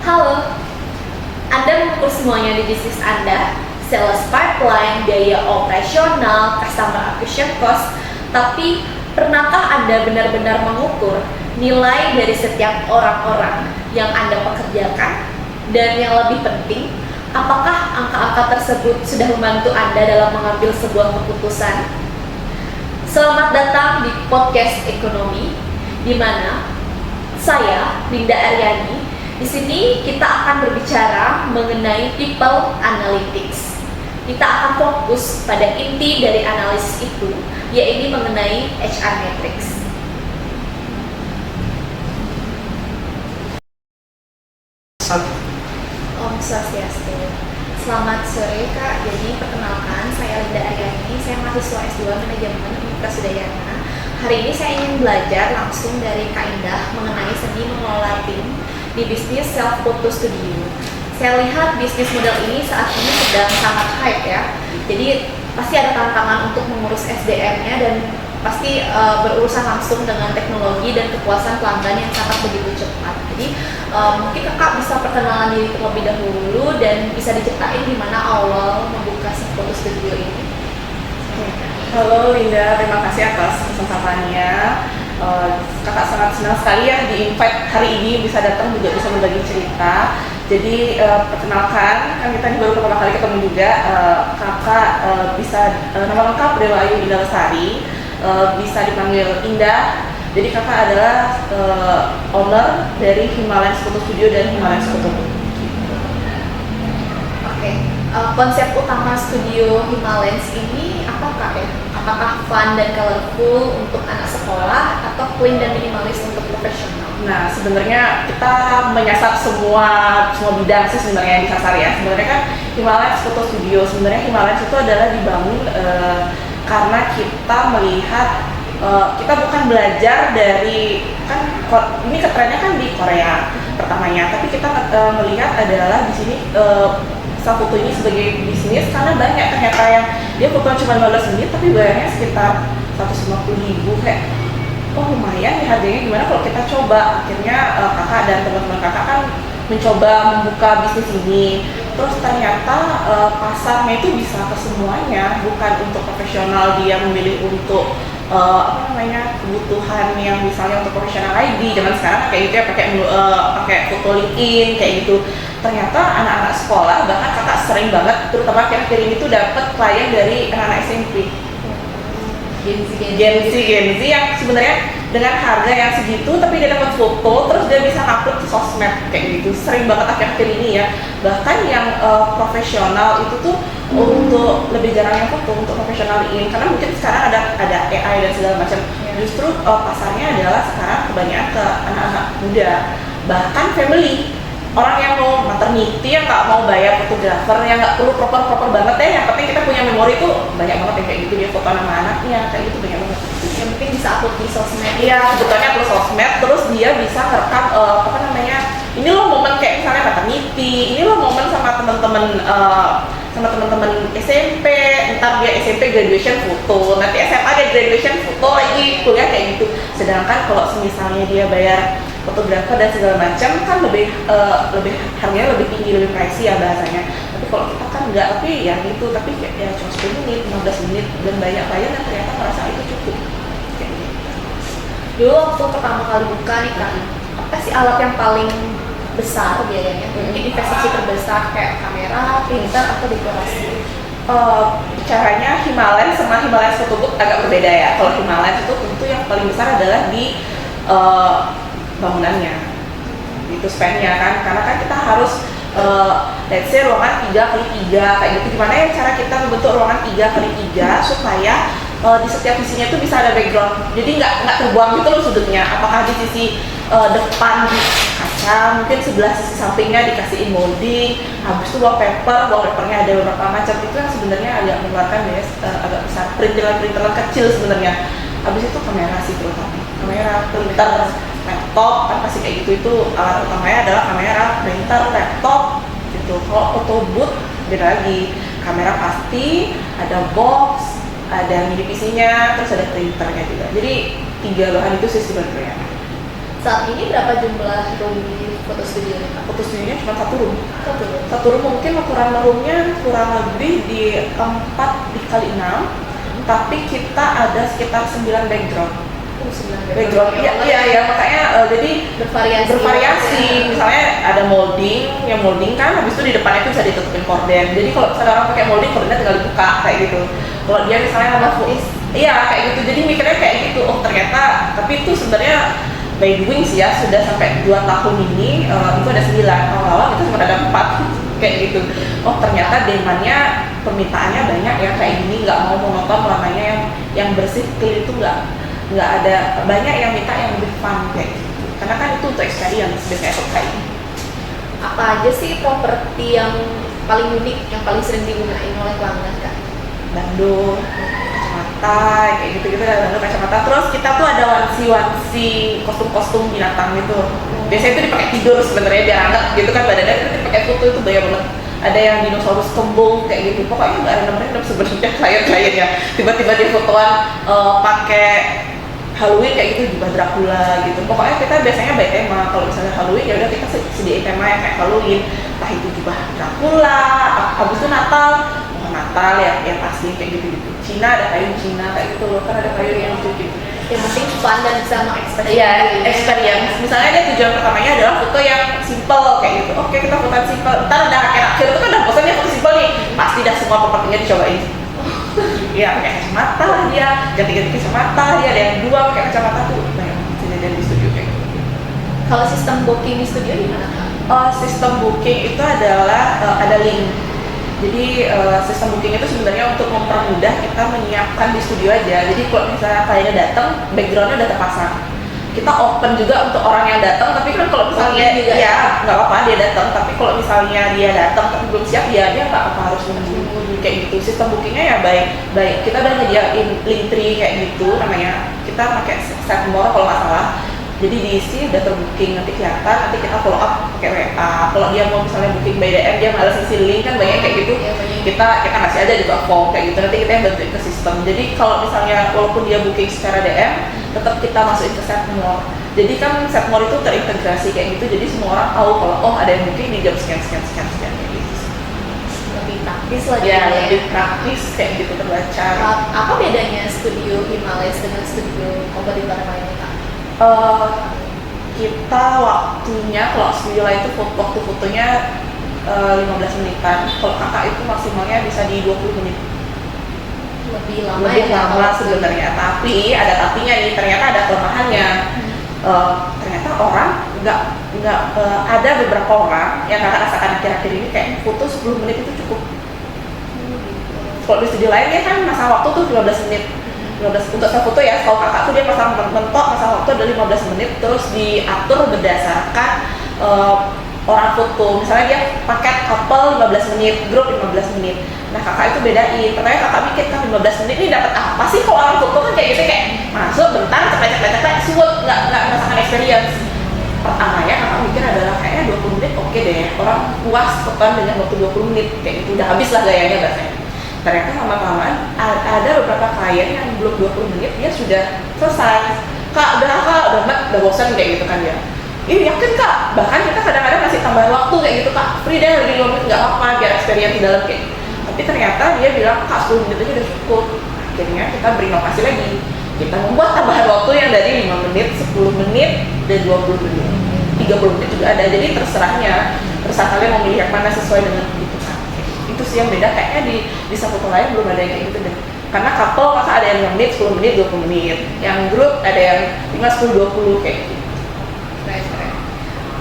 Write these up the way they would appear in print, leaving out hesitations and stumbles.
Halo, Anda mengukur semuanya di bisnis Anda, sales pipeline, biaya operasional, customer acquisition cost, tapi pernahkah Anda benar-benar mengukur nilai dari setiap orang-orang yang Anda pekerjakan? Dan yang lebih penting, apakah angka-angka tersebut sudah membantu Anda dalam mengambil sebuah keputusan? Selamat datang di podcast ekonomi, di mana saya, Linda Aryani. Di sini kita akan berbicara mengenai people analytics. Kita akan fokus pada inti dari analisis itu, yaitu mengenai HR metrics. Om Swastiastu. Selamat sore Kak. Jadi perkenalkan, saya Linda Aryani. Saya mahasiswa S2 Manajemen Universitas Udayana. Hari ini saya ingin belajar langsung dari Kak Indah mengenai seni mengelola tim di bisnis self photo studio. Saya lihat bisnis model ini saat ini sedang sangat hype ya. Jadi pasti ada tantangan untuk mengurus SDM-nya dan pasti berurusan langsung dengan teknologi dan kepuasan pelanggan yang sangat begitu cepat. Jadi mungkin Kakak bisa perkenalan diri terlebih dahulu dan bisa diceritain gimana awal membuka self photo studio ini. Halo Linda, terima kasih atas kesempatannya. Kakak sangat senang sekali ya di-invite hari ini bisa datang juga bisa berbagi cerita. Jadi perkenalkan, kan kita baru pertama kali ketemu juga. Kakak bisa nama lengkap Dewa Ayu Indah Lestari, bisa dipanggil Indah. Jadi kakak adalah owner dari Himalayan Photo Studio dan Himalayan Photo Book. Oke, konsep utama studio Himalayan ini apa Kak ya? Apakah fun dan colorful untuk anak sekolah atau clean dan minimalis untuk profesional? Nah, sebenarnya kita menyasar semua bidang sih sebenarnya yang disasar ya. Sebenarnya kan Himalayan Photo Studio, sebenarnya Himalayan itu adalah dibangun karena kita melihat kita bukan belajar dari kan ini trennya kan di Korea pertamanya, tapi kita melihat adalah di sini self foto ini sebagai bisnis karena banyak ternyata yang dia fotonya cuma 15 menit tapi bayarnya sekitar 150.000 kayak oh lumayan ya harganya, gimana kalau kita coba. Akhirnya kakak dan teman-teman kakak kan mencoba membuka bisnis ini, terus ternyata pasarnya itu bisa ke semuanya, bukan untuk profesional dia memilih untuk kebutuhan yang misalnya untuk profesional ID zaman sekarang kayak gitu ya, pakai foto LinkedIn kayak gitu. Ternyata anak-anak sekolah, bahkan kakak sering banget terutama akhir-akhir ini tuh dapat klien dari anak-anak SMP, Gen Z yang sebenarnya dengan harga yang segitu tapi dia dapat foto terus dia bisa upload ke sosmed kayak gitu. Sering banget akhir-akhir ini ya. Bahkan yang profesional itu tuh untuk lebih jarang yang foto untuk profesionalin karena mungkin sekarang ada AI dan segala macam. Justru pasarnya adalah sekarang kebanyakan ke anak-anak muda, bahkan family. Orang yang mau maternity, yang nggak mau bayar fotografer, yang nggak perlu proper banget deh, yang penting kita punya memori tuh banyak banget yang kayak gitu, dia foto sama anaknya kayak gitu banyak banget. Yang mungkin bisa upload di sosmed. Iya, sebetulnya upload sosmed, terus dia bisa ngerekam ini loh momen kayak misalnya maternity, ini loh momen sama teman-teman SMP, ntar dia SMP graduation foto, nanti SMA dia graduation foto lagi, kuliah kayak gitu. Sedangkan kalau misalnya dia bayar fotografer dan segala macam kan lebih harganya lebih tinggi, lebih pricey ya bahasanya. Tapi kalau kita kan enggak, tapi ya gitu, tapi ya cuma 10 menit, 15 menit dan banyak klien yang ternyata merasa itu cukup. Kayak gitu. Dulu waktu pertama kali buka nih Kak, apa sih alat yang paling besar biayanya? Mungkin investasi terbesar kayak kamera, printer atau dekorasi? Caranya Himalayan sama Himalayan Photo Book agak berbeda ya. Kalau Himalayan itu tentu yang paling besar adalah di bangunannya, itu spendnya kan, karena kan kita harus let's say ruangan 3x3 kayak gitu. Gimana ya cara kita membentuk ruangan 3x3 supaya di setiap sisinya itu bisa ada background, jadi nggak terbuang gitu loh sudutnya. Apakah di sisi depan kaca, mungkin sebelah sisi sampingnya dikasihin molding, habis itu wallpapernya ada beberapa macam. Itu yang sebenarnya agak mengeluarkan biaya agak besar, perintilan kecil sebenarnya. Habis itu kamera sih, terutama kamera, printer, laptop kan pasti kayak gitu. Itu alat utamanya adalah kamera, printer, laptop gitu. Kalau photo booth beda lagi, kamera pasti, ada box, ada mini PC-nya, terus ada printernya juga. Jadi 3 bahan itu sih sebenarnya. Saat ini berapa jumlah room di foto studio nih Kak? Foto studionya cuma satu room. Satu room. Satu room mungkin ukuran roomnya kurang lebih di 4 dikali 6, tapi kita ada sekitar 9 background. Background, iya makanya jadi bervariasi. Misalnya ada molding, yang molding kan habis itu di depannya itu bisa ditutupin korden. Jadi kalau misalnya orang pakai molding, kordennya tinggal dibuka kayak gitu. Kalau dia misalnya ada iya kayak gitu. Jadi mikirnya kayak gitu. Oh ternyata, tapi itu sebenarnya by doing sih ya, sudah sampai 2 tahun ini itu ada 9. Awal-awal itu cuma ada 4 kayak gitu. Oh ternyata demandnya, permintaannya banyak ya kayak gini, nggak mau monoton warnanya yang bersih clean itu nggak ada, banyak yang minta yang lebih fun kayak gitu. Karena kan itu untuk experience biasanya kayak ini. Apa aja sih properti yang paling unik, yang paling sering digunain oleh pelanggan Kak? Bandung, kacamata, kayak gitu-gitu ada bandung kacamata. Terus kita tuh ada wansi kostum-kostum binatang gitu. Biasanya itu dipakai tidur sebenarnya biar hangat gitu kan badannya, itu dipakai foto itu banyak banget. Ada yang dinosaurus kembung kayak gitu. Pokoknya nggak ada namanya sebenarnya klien-kliennya. Tiba-tiba di fotoan pakai Halloween kayak gitu, jubah Dracula gitu. Pokoknya kita biasanya by tema. Kalau misalnya Halloween ya udah kita sediain tema yang kayak Halloween. Entah itu jubah Dracula, habis itu Natal ya pasti kayak gitu. Cina ada payung Cina kayak gitu loh, kan ada payung yang lucu gitu. Yang penting fun dan bisa mengekspresikan. Iya, experience. Misalnya dia tujuan pertamanya adalah foto yang simple kayak gitu. Oke, kita foto simple. Ntar udah akhir-akhir itu kan udah bosannya foto simple nih. Pasti dah semua propertinya dicobain. Iya, pakai kacamata dia, ganti-ganti kacamata dia, ada yang 2 pakai kacamata tuh banyak kejadian di studio kayak gitu. Kalau sistem booking di studio gimana Kak? Sistem booking itu adalah ada link. Jadi sistem booking itu sebenarnya untuk mempermudah kita menyiapkan di studio aja. Jadi kalau misalnya kliennya datang, backgroundnya udah terpasang. Kita open juga untuk orang yang datang, tapi kan kalau misalnya ya nggak apa-apa dia datang, tapi kalau misalnya dia datang tapi belum siap ya dia nggak apa harus menunggu kayak gitu. Sistem bookingnya ya baik. Kita udah nyediain link tree kayak gitu namanya. Kita pakai set more kalau nggak salah. Jadi diisi udah terbooking, nanti kelihatan, nanti kita follow up pakai WA. Kalau dia mau misalnya booking by DM, dia malas isi link kan banyak kayak gitu. Kita kasih aja juga form kayak gitu, nanti kita yang bantuin ke sistem. Jadi kalau misalnya walaupun dia booking secara DM, tetap kita masukin ke set more. Jadi kan set more itu terintegrasi kayak gitu, jadi semua orang tahu kalau oh ada yang booking di jam sekian kayak gitu. Lebih praktis lah Ya, lebih praktis kayak gitu terbaca. Apa bedanya studio Himalayas dengan studio kompetitor lainnya Kak? Kita waktunya kalau studio lain itu waktu fotonya 15 menitan. Kalau kakak itu maksimalnya bisa di 20 menit. Lebih lama Sebenarnya, tapi ada tapinya nih, ternyata ada kelemahannya. Ternyata orang nggak ada beberapa orang yang kakak rasakan akhir-akhir ini kayak foto 10 menit itu cukup. Kalau di studio lainnya kan masa waktu tuh 15 menit. 15 untuk saya foto ya, kalau kakak tuh dia pasang mentok masa waktu ada 15 menit, terus diatur berdasarkan orang foto. Misalnya dia paket couple 15 menit, grup 15 menit. Nah kakak itu bedain, pertanyaan kakak mikir kan 15 menit ini dapat apa sih? Kalau orang foto kan kayak gitu, kayak masuk bentar, cepet suwet, nggak merasakan experience. Pertamanya kakak mikir adalah kayaknya 20 menit oke deh, orang puas fotoan dengan waktu 20 menit, kayak gitu udah habis lah gayanya bahasanya. Ternyata lama-lamaan ada beberapa klien yang belum 20 menit dia sudah selesai. Kak udah bosan kayak gitu kan ya. Iya yakin Kak, bahkan kita kadang-kadang kasih tambahan waktu kayak gitu Kak, free deh lebih 5 menit nggak apa-apa biar experience di dalam kayak. Tapi ternyata dia bilang Kak 10 menit aja udah cukup. Akhirnya kita berinovasi lagi. Kita membuat tambahan waktu yang dari 5 menit, 10 menit, dan 20 menit. 30 menit juga ada, jadi terserah kalian mau milih yang mana sesuai dengan kebutuhan. Itu sih yang beda, kayaknya di satu lain belum ada yang kayak gitu deh. Karena couple maka ada yang 5 menit, 10 menit, 20 menit. Yang grup ada yang 5, 10, 20 kayak gitu. Keren.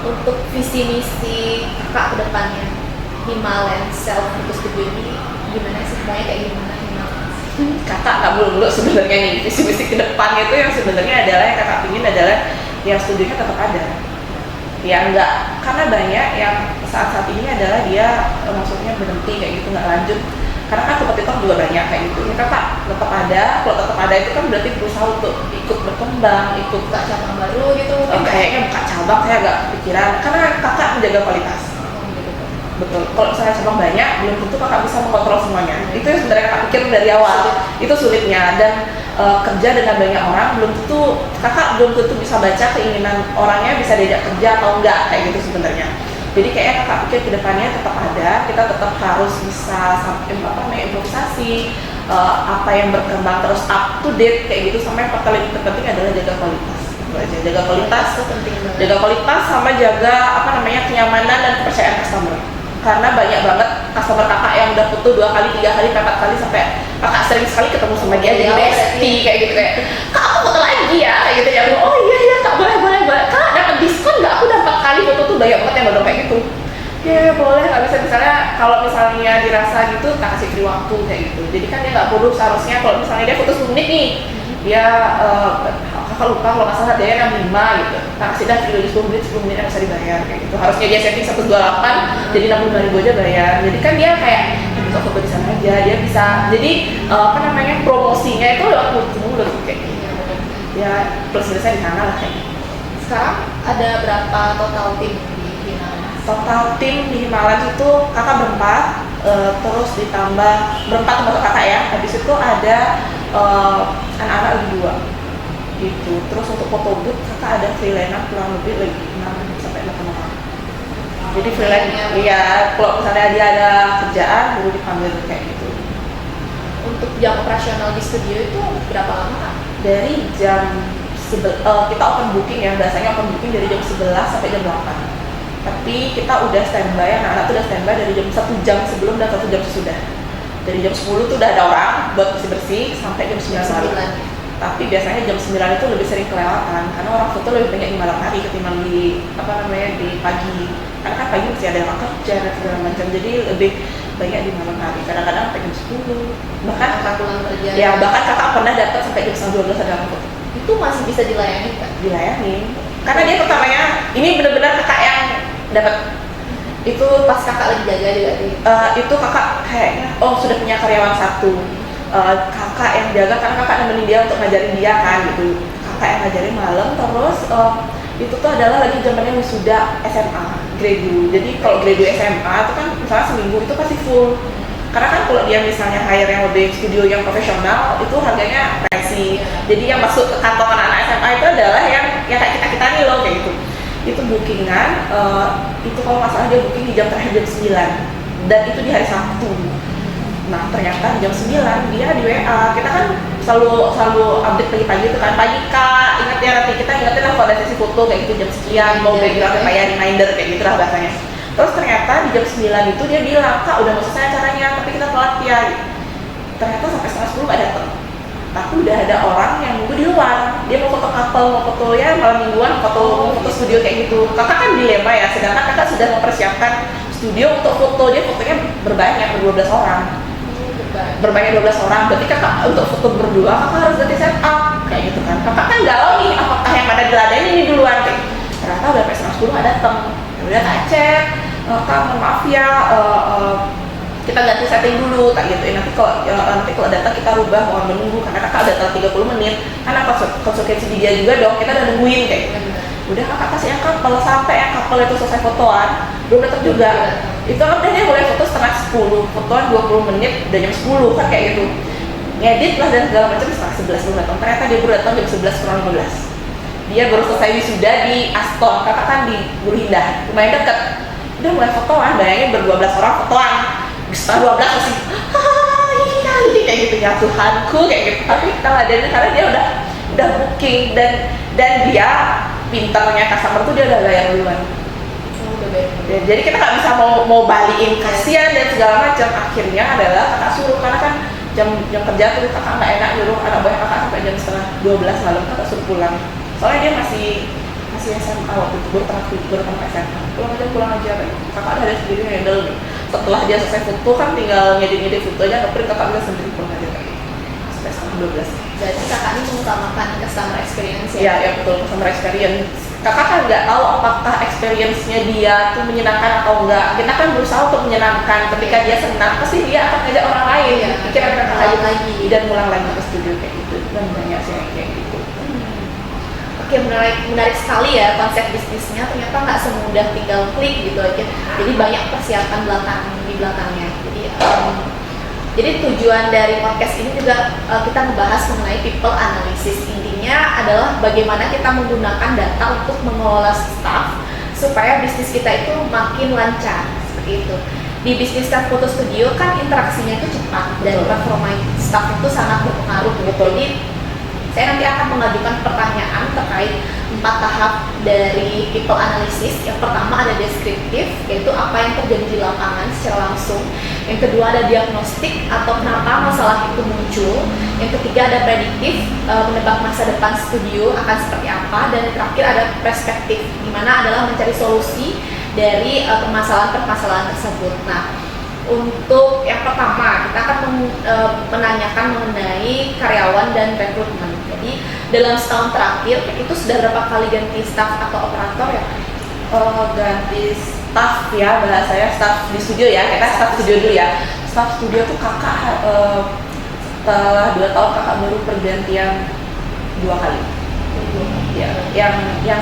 Untuk visi misi kakak ke depannya Himalayan Self Photo Studio ini gimana sih? Semuanya kayak gimana Himalayan? Kakak nggak muluk sebenarnya nih, visi misi ke depannya itu yang sebenarnya adalah yang kakak ingin adalah yang studionya tetap ada. Ya enggak, karena banyak yang saat ini adalah dia maksudnya berhenti kayak gitu, nggak lanjut. Karena kan kompetitor juga banyak kayak gitu. Ya kakak tetap ada, kalau tetap ada itu kan berarti berusaha untuk ikut berkembang, ikut Buka cabang baru gitu? Kayaknya buka cabang saya agak kepikiran, karena kakak menjaga kualitas. Betul, kalau misalnya cabang banyak, belum tentu kakak bisa mengontrol semuanya. Itu yang sebenarnya kakak pikir dari awal, itu sulitnya. Dan kerja dengan banyak orang, kakak belum tentu bisa baca keinginan orangnya bisa diajak kerja atau enggak, kayak gitu sebenarnya. Jadi kayaknya kakak pikir kedepannya tetap ada, kita tetap harus bisa improvisasi, apa yang berkembang terus up to date kayak gitu, sama yang paling terpenting adalah jaga kualitas. Jaga kualitas sama jaga kenyamanan dan kepercayaan customer. Karena banyak banget customer kakak yang udah foto 2 kali, 3 kali, 4 kali, sampai kakak sering sekali ketemu sama dia jadi bestie kayak gitu, kayak kak aku foto lagi ya kayak gitu ya. Oh iya kak, boleh kak, dapat diskon nggak? Aku udah 4 kali foto tuh, banyak banget yang udah kayak gitu. Ya boleh, nggak bisa, misalnya kalau misalnya dirasa gitu tak kasih free waktu kayak gitu. Jadi kan dia nggak bodoh, seharusnya kalau misalnya dia foto 10 menit nih, dia kakak lupa kalau nggak salah dia 65 gitu, tak kasih dah video di 10 menit yang bisa dibayar kayak gitu. Harusnya dia setting 128 jadi 65.000 aja bayar. Jadi kan dia kayak bisa foto di sana aja, dia bisa jadi promosinya itu lewat mulut kayak gitu. Ya plus minusnya di sana lah kayak gitu. Sekarang ada berapa total tim di Himalaya? Total tim di Himalaya itu kakak berempat, terus ditambah berempat termasuk kakak ya. Habis itu ada anak-anak lagi 2 gitu. Terus untuk foto booth kakak ada freelance kurang lebih lagi 6 sampai 8 orang. Jadi freelance ya, kalau misalnya dia ada kerjaan baru dipanggil kayak gitu. Untuk jam operasional di studio itu berapa lama kak? Dari jam kita open booking ya, biasanya open booking dari jam 11 sampai jam 8. Tapi kita udah standby, anak-anak tuh udah standby dari jam 1 jam sebelum dan 1 jam sesudah. Dari jam 10 tuh udah ada orang buat bersih-bersih sampai jam 9 malam. Tapi biasanya jam 9 itu lebih sering kelewatan karena orang foto lebih banyak di malam hari ketimbang di di pagi. Karena kan pagi masih ada orang kerja dan segala macam, jadi lebih banyak di malam hari. Kadang-kadang sampai jam 10. Bahkan kakak pulang kerja. Ya, bahkan kakak pernah dapat sampai jam 12 ada orang foto. Itu masih bisa dilayani kan? Dilayani. Karena dia pertamanya ini benar-benar kakak yang dapat. Itu Pas kakak lagi jaga juga itu kakak kayaknya sudah punya karyawan satu. Kakak yang jaga karena kakak nemenin dia untuk ngajarin dia kan gitu. Kakak yang ngajarin malam, terus itu tuh adalah lagi zamannya wisuda SMA grade 2. Jadi kalau grade 2 SMA itu kan misalnya seminggu itu pasti full. Karena kan kalau dia misalnya hire yang lebih studio yang profesional itu harganya pricey. Jadi yang masuk ke kantong anak-anak SMA itu adalah yang kayak kita nih loh kayak gitu. Itu bookingan, itu kalau nggak salah dia booking di jam terakhir jam 9 dan itu di hari Sabtu. Nah ternyata jam 9 dia di WA, kita kan selalu update pagi-pagi itu kan, pagi kak, ingat ya nanti kita ingetin lah kalau ada sesi foto kayak gitu jam sekian, mau background kayak reminder kayak gitu lah bahasanya. Terus ternyata di jam 9 itu dia bilang, kak udah mau selesai acaranya tapi kita telat ya. Ternyata sampai setengah 10 gak datang. Tapi udah ada orang yang nunggu di luar, dia mau foto couple, mau foto ya malam mingguan, foto studio kayak gitu. Kakak kan dilema ya, sedangkan kakak sudah mempersiapkan studio untuk foto, dia fotonya berbanyak, 12 orang. Berbanyak 12 orang, berarti kakak untuk foto berdua kakak harus ganti setup kayak gitu kan. Kakak kan galau nih, apakah yang ada di ladanya ini duluan kayak. Ternyata udah sampai setengah 10 gak datang. Udah tak cek, kak mohon maaf ya, kita ganti setting dulu tak gitu. Nanti kalau datang kita rubah, mohon menunggu karena kakak udah telat 30 menit. Karena konsekuensi di dia juga dong, kita udah nungguin kayak gitu. Udah kakak kasih yang couple, sampai yang couple itu selesai fotoan belum datang juga. Itu udah dia mulai foto setengah 10, fotoan 20 menit udah jam 10 kan kayak gitu. Ngedit lah dan segala macam setengah 11 belum datang. Ternyata dia baru datang jam 11 kurang 15. Dia baru selesai wisuda di Aston, kakak kan di Guru Indah, lumayan deket. Udah mulai fotoan, bayangin ber-12 orang fotoan. Setelah 12 masih ini kayak gitu ya Tuhanku kayak gitu. Tapi teladannya karena dia udah booking dan dia pintarnya customer tuh dia udah bayar duluan. Jadi kita nggak bisa mau balikin kasihan dan segala macam. Akhirnya adalah kakak suruh, karena kan jam kerja tuh kakak nggak enak nyuruh anak buah kakak sampai jam setengah 12 malam kakak suruh pulang. Soalnya dia masih SMA waktu itu, baru tamat SMA. Pulang aja kakak ada sendiri handle nih. Setelah dia selesai foto kan tinggal ngedit foto aja, ngeprint kakak bisa sendiri pulang aja kayak gitu. Sampai setengah 12. Berarti kakak ini mengutamakan customer experience ya? Iya betul, customer experience. Kakak kan nggak tahu apakah experience-nya dia tuh menyenangkan atau enggak. Kita kan berusaha untuk menyenangkan. Ketika dia senang, pasti dia akan ngajak orang lain. Ya, pikiran kakak lagi dan pulang lagi ke studio kayak gitu. Dan banyak sih yang kayak gitu. Oke, menarik sekali ya konsep bisnisnya. Ternyata nggak semudah tinggal klik gitu aja. Jadi banyak persiapan di belakangnya. Jadi Jadi tujuan dari podcast ini juga kita membahas mengenai people analysis. Intinya adalah bagaimana kita menggunakan data untuk mengelola staff supaya bisnis kita itu makin lancar, seperti itu. Di bisnis staff foto studio kan interaksinya itu cepat dan performa staff itu sangat berpengaruh. Jadi saya nanti akan mengajukan pertanyaan terkait 4 tahap dari people analysis. Yang pertama ada deskriptif, yaitu apa yang terjadi di lapangan secara langsung. Yang kedua ada diagnostik, atau kenapa masalah itu muncul. Yang ketiga ada prediktif, menebak masa depan studio akan seperti apa. Dan yang terakhir ada perspektif, di mana adalah mencari solusi dari permasalahan-permasalahan tersebut. Nah, untuk yang pertama kita akan menanyakan mengenai karyawan dan rekrutmen. Jadi dalam setahun terakhir itu sudah berapa kali ganti staff atau operator ya? Ganti staff ya, bahasanya staff di studio ya, kita staff studio dulu ya. Staff studio tuh kakak setelah 2 tahun kakak baru pergantian 2 kali. Ya, yang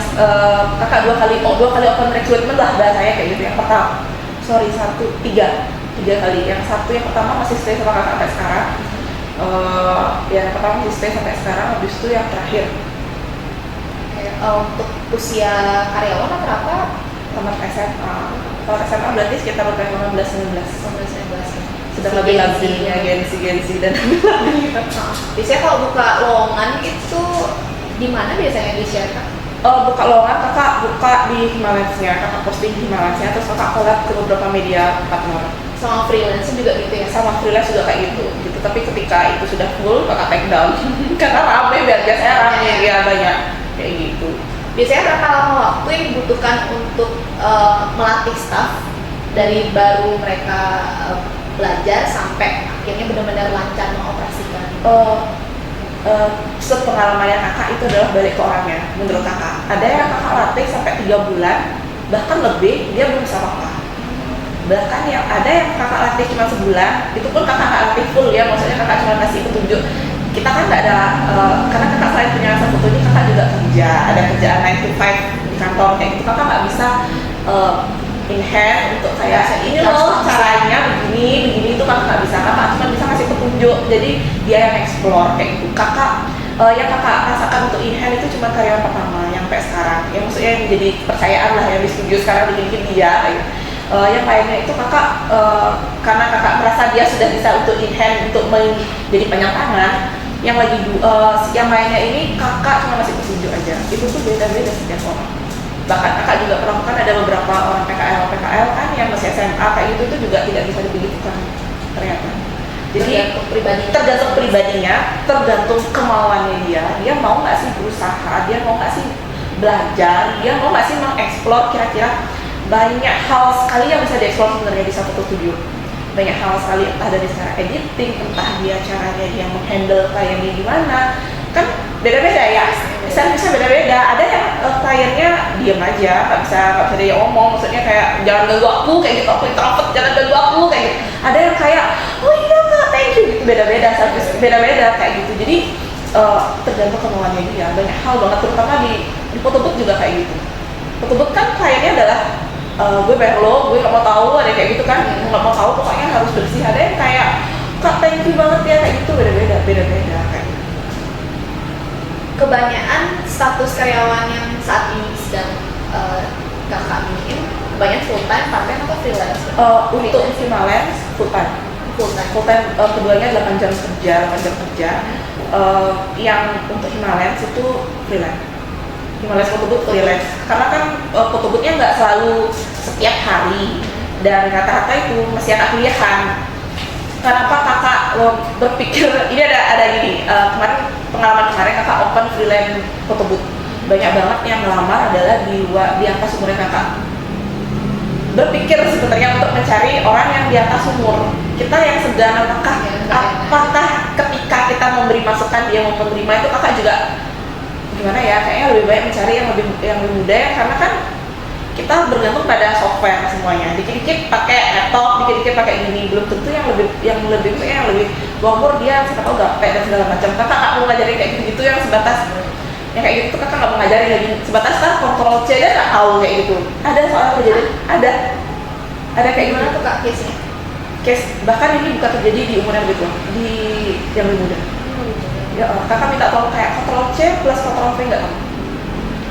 kakak 2 kali open recruitment lah bahasanya kayak gitu. Yang pertama, tiga kali. Yang satu yang pertama masih stay sama kakak sampai sekarang. Yang pertama masih stay sampai sekarang. Habis itu yang terakhir. Untuk usia karyawan rata-rata Tamat SMA. Kalau SMA berarti sekitar udah 15-19. Sudah lebih lazimnya Gen-Z dan biasanya kalau buka lowongan itu di mana biasanya di-share Kak? Buka lowongan kakak buka di Himalayasnya, kakak posting di Himalayasnya, terus kakak collab ke beberapa media partner. Sama freelance juga gitu ya? Sama freelance juga kayak gitu. Tapi ketika itu sudah full kakak take down karena rame, biasanya rame ya, banyak kayak gitu. Biasanya berapa lama waktu yang dibutuhkan untuk melatih staff dari baru mereka belajar sampai akhirnya benar-benar lancar mengoperasikan? Sepengalamannya kakak itu adalah balik ke orangnya. Menurut kakak, ada yang kakak latih sampai 3 bulan, bahkan lebih dia belum bisa apa-apa. Bahkan yang ada yang kakak latih cuma sebulan, itu pun kakak nggak latih full ya, maksudnya kakak cuma kasih petunjuk. Kita kan nggak ada, karena kakak selain punya rasa foto ini, kakak juga kerja, ada kerjaan 9 to 5 di kantor kayak gitu. Kakak nggak bisa in hand untuk kayak ini loh caranya begini itu kakak nggak bisa. Kakak cuma bisa kasih petunjuk, jadi dia yang explore kayak gitu. Kakak yang kakak rasakan untuk in hand itu cuma karyawan pertama yang sampai sekarang, yang maksudnya yang menjadi kepercayaan lah yang di studio sekarang dimiliki dia kayak gitu. Yang lainnya itu kakak karena kakak merasa dia sudah bisa untuk in hand, untuk menjadi penyang tangan. Yang lagi yang lainnya ini kakak cuma masih petunjuk aja. Itu tuh beda-beda setiap orang. Bahkan kakak juga pernah kan ada beberapa orang PKL kan yang masih SMA kayak gitu itu juga tidak bisa dibegitukan ternyata. Jadi tergantung pribadinya, tergantung kemauannya dia mau nggak sih berusaha, dia mau nggak sih belajar, dia mau nggak sih mengeksplor. Kira-kira banyak hal sekali yang bisa dieksplor sebenarnya di satu studio. Banyak hal sekali, entah dari cara editing, entah dia caranya dia menghandle kliennya gimana, kan beda-beda ya. Bisa beda-beda. Ada yang kliennya diam aja, nggak bisa dia ngomong, maksudnya kayak jangan ganggu aku kayak gitu, aku introvert, jangan ganggu aku kayak gitu. Ada yang kayak oh iya kak, thank you gitu, beda-beda, beda-beda kayak gitu. Jadi tergantung kemauannya dia. Banyak hal banget, terutama di photobooth juga kayak gitu. Photobooth kan kliennya adalah gue bayar lo, gue nggak mau tahu, ada kayak gitu kan, nggak mau tahu pokoknya harus bersih. Ada yang kayak kak thank you banget ya kayak gitu, beda-beda kayak gitu. Kebanyakan status karyawan yang saat ini sedang kakak milikin banyak full time, part time atau freelance? Untuk freelance full time. Keduanya 8 jam kerja. Yang untuk Himalayas itu freelance. Himalayas photobooth freelance. Karena kan photoboothnya nggak selalu setiap hari, dan rata-rata itu masih agak pilihan. Kenapa kakak berpikir ini ada gini, pengalaman kemarin kakak open freelance photobooth, banyak banget yang ngelamar adalah di atas umurnya kakak. Berpikir sebenarnya untuk mencari orang yang di atas umur kita yang sedang, apakah ketika kita memberi masukan dia mau menerima, itu kakak juga gimana ya, kayaknya lebih baik mencari yang lebih muda ya, karena kan kita bergantung pada software semuanya, dikit-dikit pakai laptop, dikit-dikit pakai gini, belum tentu yang lebih umur dia siapa tahu gaptek dan segala macam. Kakak nggak mau ngajarin kayak gitu yang sebatas yang kayak gitu, kakak nggak mau ngajarin lagi sebatas kan kontrol C dia nggak tahu kayak gitu. Ada soal kejadian, ada kayak gimana gitu. tuh kak case-nya? case bahkan ini bukan terjadi di umur yang lebih tua, di yang lebih muda. Ya, kakak minta tolong kayak Ctrl C plus Ctrl V nggak kamu?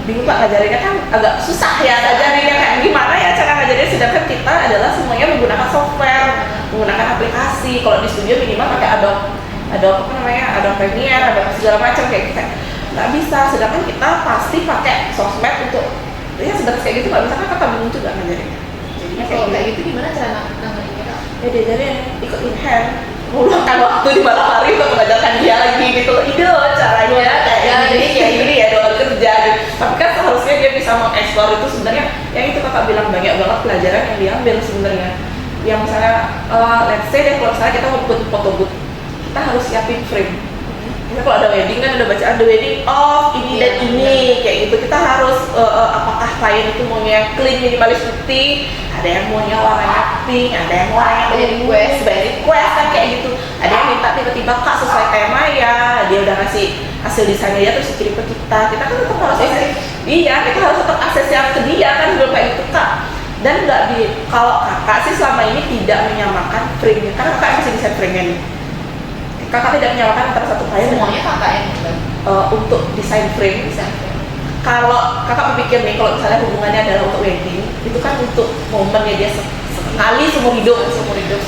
Bingung pak ngajarinnya kan agak susah ya ngajarinnya kayak gimana ya cara ngajarinnya, sedangkan kita adalah semuanya menggunakan software, menggunakan aplikasi. Kalau di studio minimal pakai Adobe apa namanya, Adobe Premiere, ada segala macam kayak gitu. Nggak bisa, sedangkan kita pasti pakai sosmed untuk ya sebatas kayak gitu. Nggak bisa kan kakak bingung juga ngajarinnya. Jadinya Kalau kayak gitu gimana cara nganggarinnya? ya diajarin ikut in hand, meluangkan waktu di malam hari untuk mengajarkan dia lagi gitu. Ide caranya kayak gini ya doa kerja gitu. Tapi kan seharusnya dia bisa mengeksplor itu sebenarnya. Yang itu kakak bilang banyak banget pelajaran yang diambil sebenarnya. Yang misalnya let's say deh kalau misalnya kita mau buat foto booth, kita harus siapin frame. Kita kalau ada wedding kan ada bacaan the wedding of ini dan ini kayak gitu. Kita harus apakah klien itu maunya yang clean minimalis putih, ada yang maunya warnanya pink, ada yang warnanya request kan kayak gitu. Ada yang minta tiba-tiba kak sesuai tema ya, dia udah ngasih hasil desainnya dia terus dikirim ke kita kan tetap harus iya kita harus tetap akses yang ke dia kan belum kayak gitu kak. Dan nggak kalau kakak sih selama ini tidak menyamakan frame-nya karena kakak masih desain frame-nya nih. Kakak tidak menyamakan antara satu klien semuanya kakak yang untuk desain frame. Kalau kakak berpikir nih kalau misalnya hubungannya adalah untuk wedding, itu kan untuk momennya dia sekali seumur hidup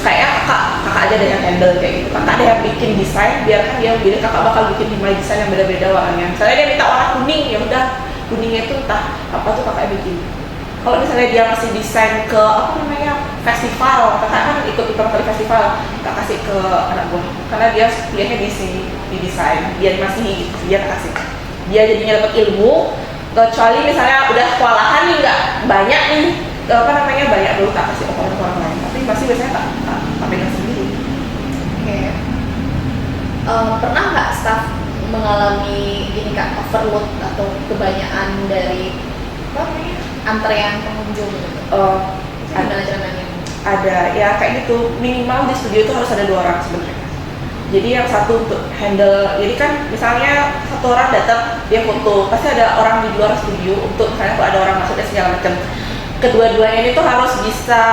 kayak kakak aja ada yang handle kayak gitu. Kakak ada yang bikin desain, biarkan dia memilih, kakak bakal bikin 5 desain yang beda-beda warnanya. Misalnya dia minta warna kuning, ya udah kuningnya itu entah apa tuh kakak bikin. Kalau misalnya dia masih desain ke apa namanya festival, kakak kan ikut beberapa kali festival, kakak kasih ke anak buah karena dia kuliahnya di sini di desain, dia masih dia kasih, dia jadinya dapat ilmu. Kecuali misalnya udah kewalahan nih nggak banyak nih apa namanya banyak dulu tak kasih orang lain, tapi masih biasanya tak pegang sendiri. Oke. Pernah nggak staff mengalami ini kak overload atau kebanyakan dari apa namanya antrean pengunjung gitu? Gimana caranya? Ada ya kayak gitu, minimal di studio itu harus ada 2 orang sebenarnya. Jadi yang satu untuk handle, jadi kan misalnya satu orang datang dia foto, pasti ada orang di luar studio untuk misalnya kalau ada orang masuk dan segala macam. Kedua-duanya ini tuh harus bisa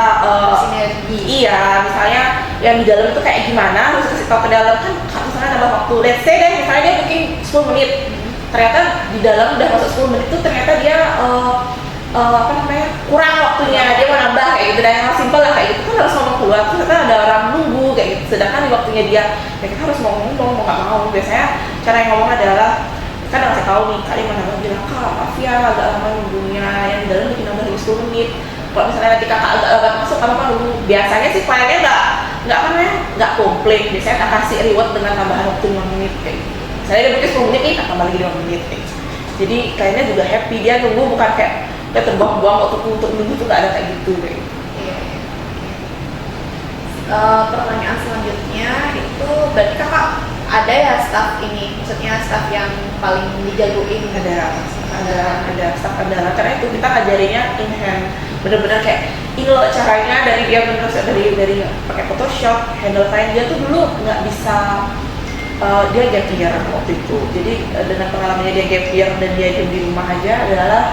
sinergi. Iya, misalnya yang di dalam itu kayak gimana harus kasih tahu ke dalam kan. Misalnya nambah waktu, let's say deh misalnya dia booking 10 menit, ternyata di dalam udah masuk 10 menit itu ternyata dia apa namanya kurang waktunya, dia mau nambah kayak gitu. Dan yang simpel lah kayak gitu kan harus ngomong keluar, terus kan ada orang nunggu kayak gitu. Sedangkan di waktunya dia ya kita harus ngomong mau nggak mau. Biasanya cara yang ngomong adalah kan ngasih tahu nih kali mana bilang kak maaf ya agak lama nunggunya, yang di dalam bikin nambah 10 menit. Kalau misalnya nanti kakak agak masuk apa nunggu, biasanya sih kliennya nggak komplain. Biasanya tak kasih reward dengan tambahan waktu 5 menit kayak gitu. Misalnya dia bikin 10 menit nih, tak tambah lagi 5 menit kayak gitu. Jadi kliennya juga happy, dia nunggu bukan kayak terbuang-buang waktu untuk nunggu tuh nggak ada kayak gitu kayak gitu. Iya. Pertanyaan selanjutnya itu berarti kakak ada ya staff ini, maksudnya staff yang paling dijagoin? Ada staff andalan karena itu kita ngajarinnya in hand, bener-bener kayak ini loh caranya dari dia bener dari pakai Photoshop, handle klien. Dia tuh dulu nggak bisa dia gap year waktu itu. Jadi dengan pengalamannya dia gap year dan dia diem di rumah aja adalah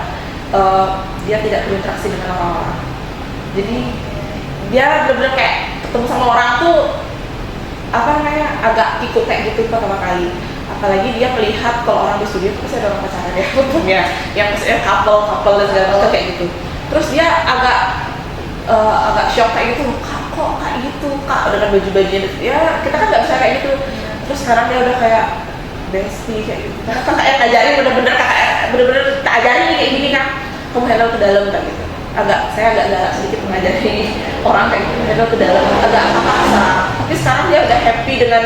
dia tidak berinteraksi dengan orang-orang. Jadi dia benar-benar kayak ketemu sama orang tuh apa namanya agak ikut kayak gitu pertama kali. Apalagi dia melihat kalau orang di studio pasti ada orang pacaran ya untungnya, yang maksudnya couple dan segala macam kayak gitu. Terus dia agak shock kayak gitu, kok kayak gitu kak dengan baju-bajunya ya kita kan nggak bisa kayak gitu. Terus sekarang dia udah kayak bestie kayak gitu karena kakak yang ngajarin bener-bener tak ajarin nih kayak gini kan, kamu handle ke dalam kan gitu. Saya agak galak sedikit mengajari orang kayak gitu, handle ke dalam agak paksa. Tapi sekarang dia udah happy dengan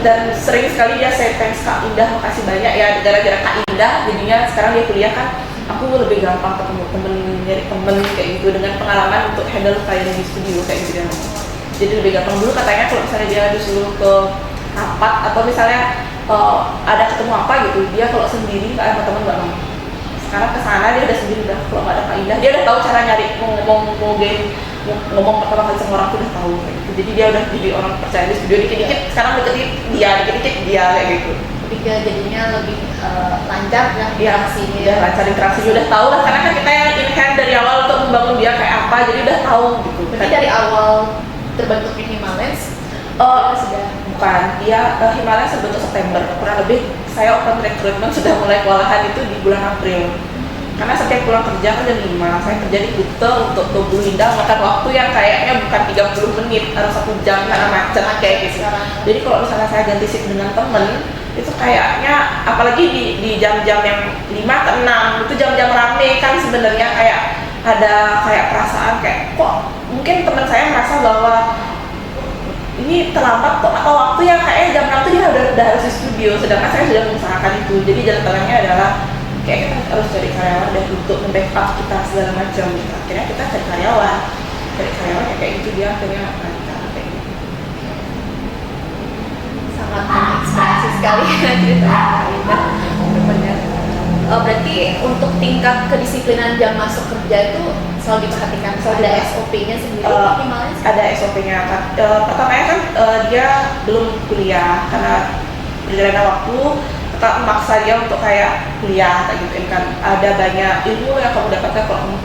dan sering sekali dia say thanks Kak Indah, makasih banyak ya gara-gara Kak Indah jadinya sekarang dia kuliah kan aku lebih gampang ketemu temen, nyari temen kayak gitu dengan pengalaman untuk handle klien di studio kayak gitu. Jadi lebih gampang. Dulu katanya kalau misalnya dia disuruh ke rapat atau misalnya ada ketemu apa gitu, dia kalau sendiri nggak ada teman nggak mau. Sekarang kesana dia udah sendiri, udah kalau nggak ada Kak Indah dia udah tahu cara nyari ngomong pertama kali sama orang tuh udah tahu kayak gitu. Jadi dia udah jadi orang percaya di studio, dikit-dikit sekarang dikit-dikit dia kayak gitu. Ketika jadinya lebih lancar ya interaksinya. Udah lancar interaksinya, udah tahu lah karena kan kita yang in hand dari awal untuk membangun dia kayak apa, jadi udah tahu gitu. Berarti dari awal terbentuknya Himalens sudah Bukan, dia Himalaya sebentuk September, kurang lebih saya open recruitment sudah mulai kewalahan itu di bulan April. Karena setiap pulang kerja kan jam 5, saya kerja di Kuta untuk ke Bululinda, makan waktu yang kayaknya bukan 30 menit, harus 1 jam karena macet kayak gitu. Jadi kalau misalnya saya ganti shift dengan temen, itu kayaknya apalagi di jam-jam yang 5 ke 6, itu jam-jam rame kan sebenarnya, kayak ada kayak perasaan kayak kok mungkin teman saya merasa bahwa ini terlambat kok, atau waktu yang kayak jam 6 tuh dia udah harus di studio, sedangkan saya sudah mengusahakan itu. Jadi jalan tengahnya adalah kayak kita harus cari karyawan dan untuk membackup kita segala macam gitu. Akhirnya kita cari karyawan kayak gitu, dia akhirnya kayak gitu. sangat menginspirasi sekali ceritanya Kak Linda. Benar. Berarti untuk tingkat kedisiplinan jam masuk kerja itu selalu diperhatikan, ada SOP-nya sendiri Himalens? Ada SOP-nya kan. Pertamanya kan dia belum kuliah karena berjalannya waktu kita memaksa dia untuk kayak kuliah kayak gitu kan. Ada banyak ilmu yang kamu dapatkan kalau kamu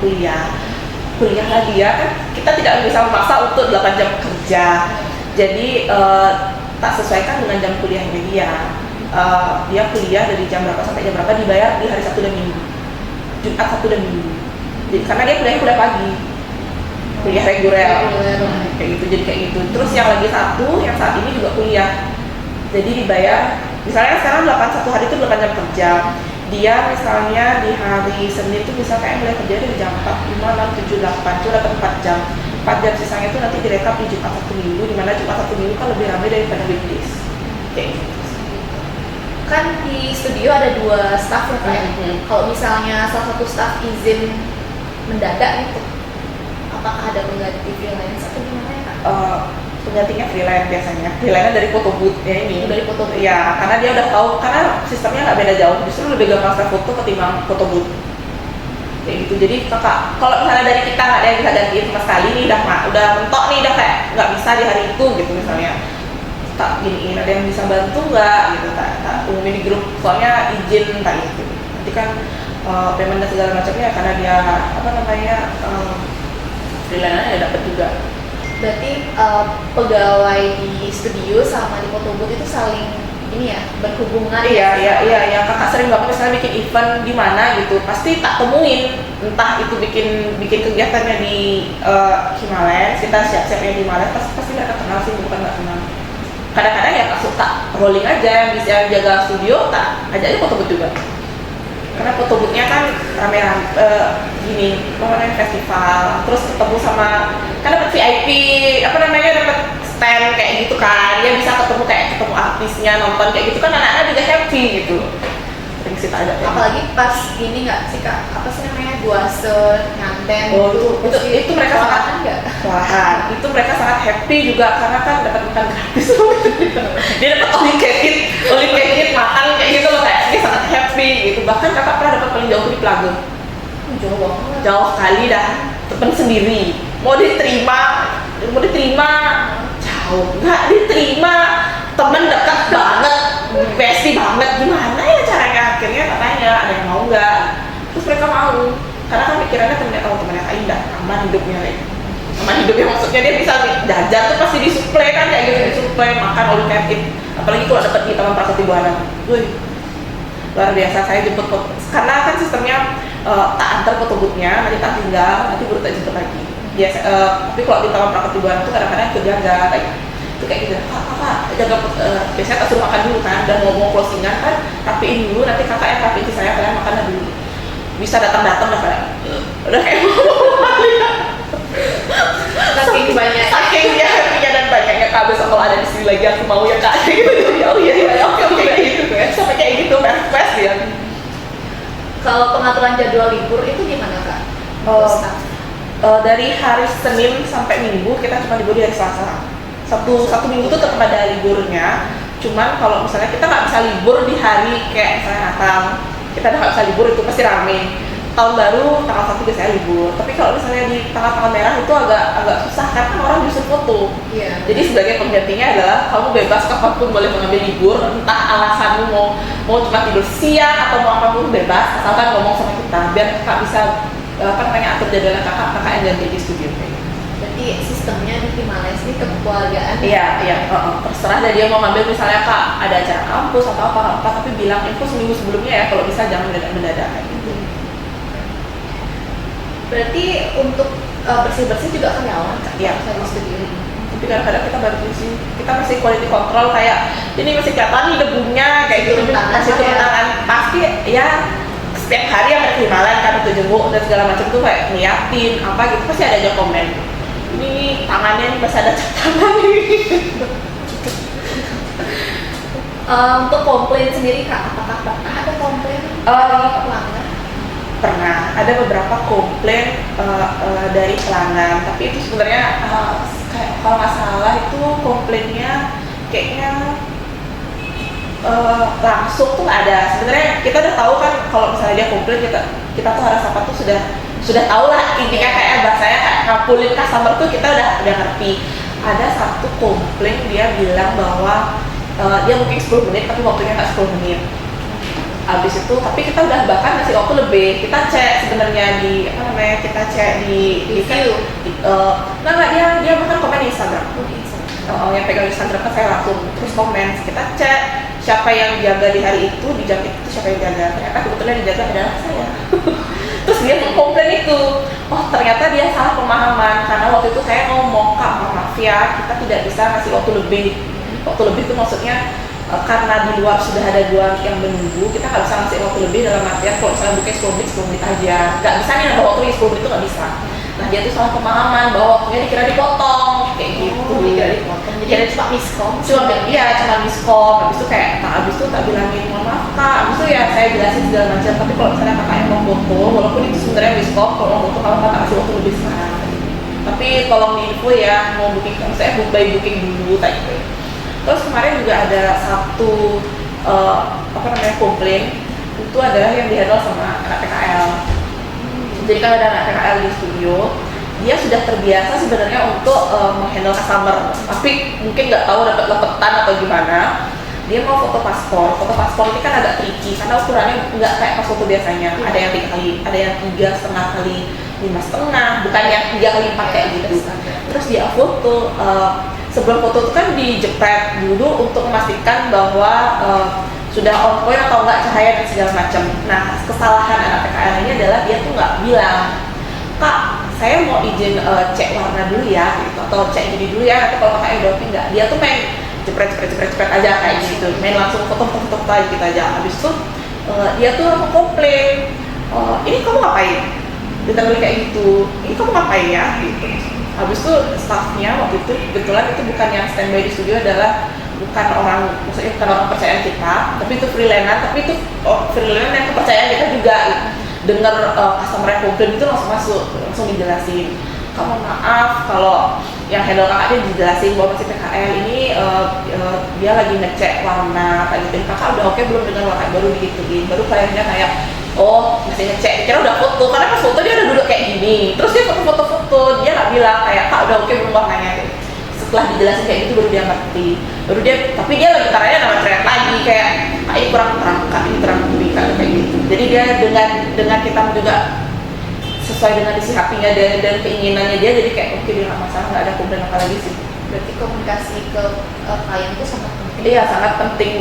kuliahlah dia kan, kita tidak bisa memaksa untuk 8 jam kerja. Jadi tak sesuaikan dengan jam kuliahnya dia. Dia kuliah dari jam berapa sampai jam berapa, dibayar di hari Sabtu dan Minggu, Jumat, Sabtu dan Minggu. Jadi, karena dia kuliah pagi, kuliah reguler kayak gitu, jadi kayak gitu. Terus yang lagi satu yang saat ini juga kuliah, jadi dibayar misalnya sekarang 8 hari itu 8 jam kerja. Dia misalnya di hari Senin itu bisa kayak mulai kerja dari jam 4, 5, 6, 7, 8 itu dapat 4 jam. 4 jam sisanya itu nanti direkap di Jumat, Sabtu, Minggu, dimana Jumat, Sabtu, Minggu kan lebih ramai daripada weekdays kayak gitu. Kan di studio ada 2 staff ya Kak. Kalau misalnya salah satu staff izin mendadak gitu, apakah ada pengganti freelance atau gimana ya Kak? Penggantinya freelance biasanya. Freelance dari foto booth ya ini. Dari foto booth. Iya, karena dia udah tahu, karena sistemnya nggak beda jauh. Justru lebih gampang staff foto ketimbang foto booth. Kayak gitu. Jadi kakak, kalau misalnya dari kita nggak ada yang bisa gantiin sama sekali nih, udah mentok nih, udah kayak nggak bisa di hari itu gitu misalnya. Tak giniin, ada yang bisa bantu nggak gitu, tak umumin di grup, soalnya izin tak gitu. Nanti kan payment dan segala macamnya karena dia freelance ya dapat juga. Berarti pegawai di studio sama di foto booth itu saling ini ya, berhubungan. Iya, kakak sering banget misalnya bikin event di mana gitu, pasti tak temuin, entah itu bikin kegiatannya di Himalaya, kita siap-siapnya di Himalaya, pasti mereka kenal sih, bukan nggak kenal. Kadang-kadang ya tak rolling aja, yang bisa jaga studio, tak aja foto booth juga. Karena foto booth-nya kan rame-rame gini, namanya festival, terus ketemu sama, kan dapat VIP, dapat stand kayak gitu kan, dia bisa ketemu artisnya, nonton kayak gitu kan, anak-anak juga happy gitu. Sih tak ada. Apalagi pas ini nggak sih Kak, apa sih namanya, Duase, Nganten. Itu mereka sangat kewalahan. Itu mereka sangat happy juga karena kan dapat makan gratis. Dia dapat all you can eat makan kayak gitu loh, kayak dia sangat happy gitu. Bahkan kakak pernah dapat paling jauh di Plaga. Jauh banget. Jauh sekali dah. Temen sendiri. Mau diterima jauh, nggak diterima. Temen dekat banget, bestie banget, gimana ya caranya? Akhirnya katanya ada yang mau nggak, terus mereka mau, karena kan pikirannya temennya Kak Indah, aman hidupnya maksudnya dia bisa jajan tuh pasti disuplai kan, kayak gitu, disuplai makan all you can eat, apalagi kalau dapet di Taman Praketi Buana, luar biasa. Saya jemput karena kan sistemnya tak antar foto booth-nya, nanti tak tinggal, nanti baru tak jemput lagi biasa. Tapi kalau di Taman Praketi Buana tuh kadang-kadang ikut jaga itu kayak gitu, kakak jaga, biasanya tak suruh makan dulu kan, dan ngomong closingan kan, rapiin dulu, nanti kakak yang rapiin saya, kalian makan dulu, bisa datang dah kayak udah kayak saking banyak, saking dia happy-nya dan banyaknya Kak, besok kalau ada di sini lagi aku mau ya Kak, gitu. Oh iya oke kayak gitu kan, sampai kayak gitu fast dia. Kalau pengaturan jadwal libur itu gimana Kak? Dari hari Senin sampai Minggu kita cuma libur di hari Selasa. Satu minggu tuh tetap ada liburnya, cuman kalau misalnya kita nggak bisa libur di hari kayak misalnya Natal, kita nggak bisa libur, itu pasti rame. Tahun baru tanggal 1 biasanya libur, tapi kalau misalnya di tanggal-tanggal merah itu agak susah karena orang justru foto. Jadi sebagai penggantinya adalah kamu bebas kapanpun boleh mengambil libur, entah alasanmu mau cuma tidur siang atau mau apapun bebas, asalkan ngomong sama kita biar kakak bisa atur jadwalnya kakak yang ganti di studio. Berarti sistemnya Himalayas ini kekeluargaan. Iya, terserah deh dia mau ngambil misalnya Kak ada acara kampus atau apa, tapi bilang info seminggu sebelumnya ya, kalau bisa jangan mendadak kayak gitu. Berarti untuk bersih-bersih juga karyawan Kak? Iya. Saya di studio ini. Tapi kadang-kadang kita bantu sih, kita masih quality control kayak ini masih kelihatan nih debunya kayak gitu, masih turun tangan pasti ya. Setiap hari yang ke Himalayas kan itu jenguk dan segala macam tuh kayak ngeliatin apa gitu, pasti ada aja komen ini tangannya nih masih ada cat tangan nih. Untuk komplain sendiri Kak, apakah pernah ada komplain dari pelanggan? Pernah ada beberapa komplain dari pelanggan, tapi itu sebenarnya kayak kalau nggak salah itu komplainnya kayaknya langsung tuh ada. Sebenarnya kita udah tahu kan kalau misalnya dia komplain, kita tuh harus apa tuh sudah tahu lah intinya, kayak bahasanya kayak ngapulin customer tuh kita udah ngerti. Ada satu komplain dia bilang bahwa dia mungkin 10 menit tapi waktunya nggak 10 menit. Habis itu tapi kita udah bahkan ngasih waktu lebih, kita cek sebenarnya di apa namanya, kita cek di Review. nggak dia bahkan komen di Instagram. Yang pegang Instagram kan saya langsung terus komen, kita cek siapa yang jaga di hari itu, di jam itu siapa yang jaga, ternyata kebetulan yang jaga adalah saya. Terus dia komplain itu, oh ternyata dia salah pemahaman, karena waktu itu saya ngomong Kak maaf ya kita tidak bisa ngasih waktu lebih. Waktu lebih itu maksudnya karena di luar sudah ada 2 yang menunggu, kita nggak bisa ngasih waktu lebih dalam artian kalau misalnya booking 10 menit aja, nggak bisa nih nambah waktu 10 menit itu nggak bisa. Nah dia tuh salah pemahaman bahwa waktunya dikira dipotong kayak gitu. Dikira dipotong, jadi cuma miskom. Cuma miskom. Habis itu kayak habis itu tak bilangin mohon maaf Kak, habis itu ya saya jelasin segala macam, tapi kalau misalnya kakak yang mau foto, walaupun itu sebenarnya miskom, kalau mau foto kalau kakak kasih waktu lebih sekarang, tapi tolong diinfo ya mau booking, saya by booking dulu kayak gitu. Terus kemarin juga ada satu komplain, itu adalah yang dihandle sama anak PKL. Jadi kalau ada anak PKL di studio, dia sudah terbiasa sebenarnya untuk menghandle customer, tapi mungkin nggak tahu dapat lepetan atau gimana. Dia mau foto paspor ini kan agak tricky karena ukurannya nggak kayak pas foto biasanya. Ada yang 3 kali, ada yang 3,5 kali 5,5, bukan yang 3 kali 4 kayak gitu. Terus dia foto, sebelum foto itu kan dijepret dulu untuk memastikan bahwa sudah on point atau enggak cahaya dan segala macam. Nah kesalahan anak PKL ini adalah dia tuh nggak bilang Kak saya mau izin cek warna dulu ya gitu, atau cek jadi dulu ya, nanti kalau kakaknya udah oke enggak. Dia tuh main jepret aja kayak gitu, main langsung foto aja gitu aja. Habis itu dia tuh komplain, ini kamu ngapain? Ditemuin kayak gitu, ini kamu ngapain ya gitu. Habis itu staffnya waktu itu kebetulan itu bukan yang standby di studio, adalah bukan orang, maksudnya bukan orang kepercayaan kita, tapi itu freelance, tapi itu freelance yang kepercayaan kita juga. Dengar customer yang komplain itu langsung dijelasin, kamu maaf kalau yang handle kakak dia dijelasin bahwa si PKL ini dia lagi ngecek warna kayak gitu, kakak udah oke belum dengan warna, baru digituin, baru kliennya kayak oh masih ngecek, kira udah foto, karena pas foto dia udah duduk kayak gini, terus dia foto-foto, dia nggak bilang kayak kak udah oke belum warnanya gitu. Setelah dijelasin kayak gitu baru dia ngerti, tapi dia lagi caranya nama teriak lagi kayak kak ini kurang terang, kak ini terang lebih kayak gitu. Jadi dia dengan kita juga sesuai dengan isi hatinya dan keinginannya dia, jadi kayak oke dia nggak masalah, nggak ada komplain apa lagi sih. Berarti komunikasi ke klien itu sangat penting. Iya sangat penting.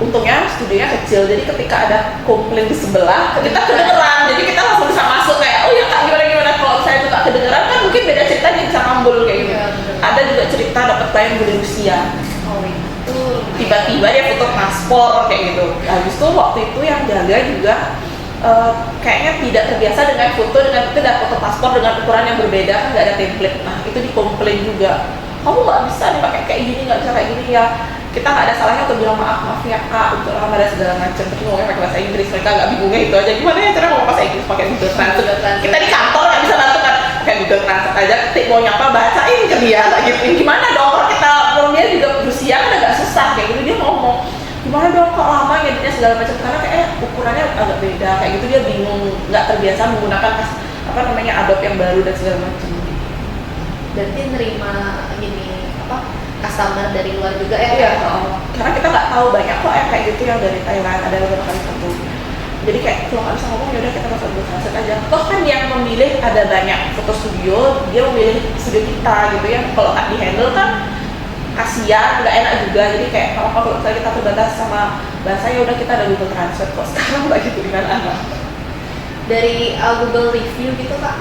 Untungnya studionya kecil, jadi ketika ada komplain di sebelah kita kedengeran, jadi kita langsung bisa masuk kayak oh ya kak gimana. Kalau saya tuh tak kedengeran kan mungkin beda cerita, dia bisa ngambul kayak gitu. Ya, ada juga cerita dapat klien dari Rusia, oh itu tiba-tiba dia foto paspor kayak gitu. Habis itu waktu itu yang jaga juga kayaknya tidak terbiasa dengan foto, dengan itu ada foto paspor dengan ukuran yang berbeda kan, nggak ada template. Nah itu dikomplain juga, kamu nggak bisa nih pakai kayak gini, nggak bisa kayak gini ya. Kita nggak ada salahnya untuk bilang maaf ya kak untuk lama dan segala macam, tapi ngomongnya pakai bahasa Inggris, mereka nggak bingungnya itu aja. Gimana ya cara ngomong bahasa Inggris pakai Google Translate? Kita di kantor nggak bisa bantu kan, pakai Google Translate aja, ketik mau nyapa bacain ke dia gitu. Gimana dong kalau kita, kalau dia juga berusia kan agak susah kayak gitu, dia ngomong gimana dong kok lama ngeditnya segala macam, karena kayak ukurannya agak beda kayak gitu, dia bingung, nggak terbiasa menggunakan Adobe yang baru dan segala macam. berarti nerima ini customer dari luar juga ya? Iya, karena kita nggak tahu banyak kok yang kayak gitu yang dari Thailand, ada beberapa kali satu. Jadi kayak kalau nggak bisa ngomong ya udah kita masuk Google Translate aja. Toh kan yang memilih ada banyak foto studio, dia memilih studio kita gitu ya. Kalau nggak di handle kan kasihan, nggak enak juga. Jadi kayak kalau misalnya kita terbatas sama bahasa ya udah kita ada Google Translate kok sekarang nggak gitu dengan anak. Dari Google review gitu kak,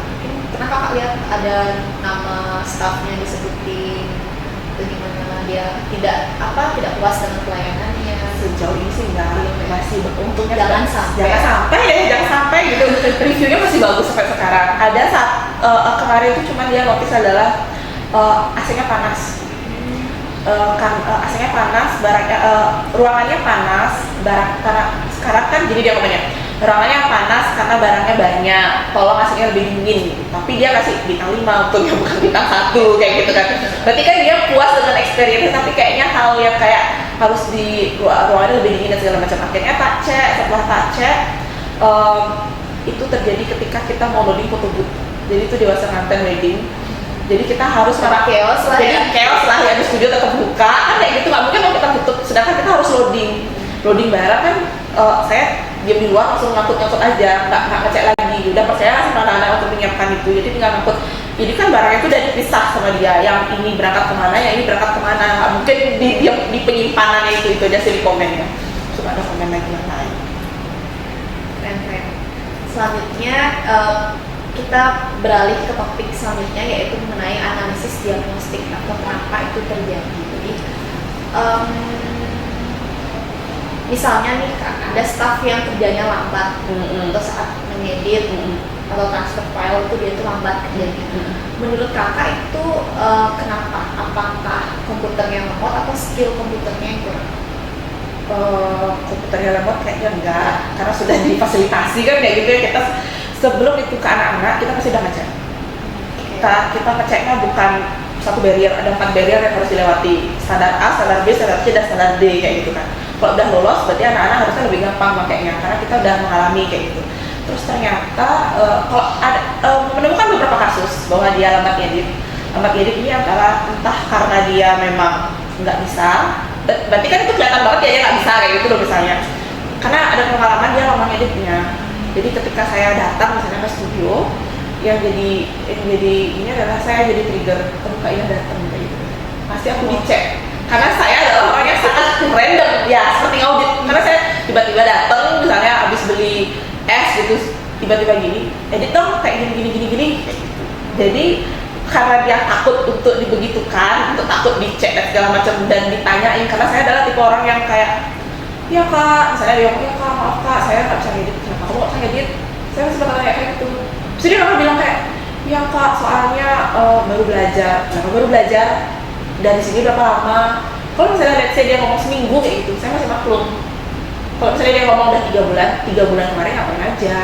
pernah kakak lihat ada nama staffnya disebutin itu gimana dia tidak puas dengan pelayanannya? Sejauh ini sih nggak, masih untungnya Jangan sampai gitu. Reviewnya masih bagus sampai sekarang. Ada saat kemarin itu cuma dia notice adalah AC-nya panas. AC-nya panas, barangnya ruangannya panas, karena sekarang kan jadi dia ngomongnya ruangannya panas karena barangnya banyak, tolong AC-nya lebih dingin. Tapi dia kasih bintang 5 untungnya bukan bintang 1 kayak gitu kan. Berarti kan dia puas dengan experience, tapi kayaknya hal yang kayak harus di ruangannya lebih dingin dan segala macam. Akhirnya setelah tak cek itu terjadi ketika kita mau loading foto booth. Jadi itu dewasa nganten wedding. Jadi kita harus chaos lah ya. Chaos lah ya, di studio tetap buka kan kayak gitu, nggak mungkin mau kita tutup. Sedangkan kita harus loading barang kan. Saya diam di luar langsung ngangkut aja, nggak ngecek lagi. Udah percaya sama anak-anak untuk menyiapkan itu, jadi tinggal ngangkut. Jadi kan barangnya itu udah dipisah sama dia, yang ini berangkat kemana, yang ini berangkat kemana. Nggak mungkin di penyimpanannya itu aja sih di komennya. Terus ada komen lagi yang lain. Keren. Selanjutnya kita beralih ke topik selanjutnya, yaitu mengenai analisis diagnostik atau kenapa itu terjadi. Jadi misalnya nih ada staff yang kerjanya lambat atau saat mengedit atau transfer file itu dia tuh lambat kerjanya. Menurut kakak itu kenapa? Apakah komputernya lemot atau skill komputernya yang kurang? Komputernya lemot kayaknya enggak, karena sudah difasilitasi kan kayak gitu ya. Kita sebelum itu ke anak-anak kita pasti udah ngecek. Kita ngeceknya bukan satu barrier, ada 4 barrier yang harus dilewati, standar A, standar B, standar C, dan standar D kayak gitu kan. Kalau udah lolos berarti anak-anak harusnya lebih gampang makainya, karena kita udah mengalami kayak gitu. Terus ternyata kalau ada menemukan beberapa kasus bahwa dia lambat ngedit ini adalah entah karena dia memang nggak bisa, berarti kan itu kelihatan banget dia nggak bisa kayak gitu loh misalnya, karena ada pengalaman dia lama ngeditnya. Jadi ketika saya datang misalnya ke studio, yang jadi ini adalah saya jadi trigger, kok ini datang kayak gitu. Pasti aku dicek, karena saya adalah orang yang sangat random ya, seperti audit. Karena saya tiba-tiba datang misalnya habis beli es gitu, tiba-tiba gini, edit dong kayak gini kayak gitu. Jadi karena dia takut untuk dibegitukan, untuk takut dicek dan segala macam dan ditanyain, karena saya adalah tipe orang yang kayak, ya kak, misalnya dia ngomong, ya kak maaf kak, saya nggak bisa ngedit. Kenapa kamu nggak bisa ngedit? Saya masih bakal kayak gitu. Terus dia bakal bilang kayak, ya kak soalnya baru belajar. Kenapa baru belajar? Dari sini berapa lama? Kalau misalnya let's say dia ngomong seminggu kayak gitu, saya masih maklum. Kalau misalnya dia ngomong udah 3 bulan kemarin ngapain aja?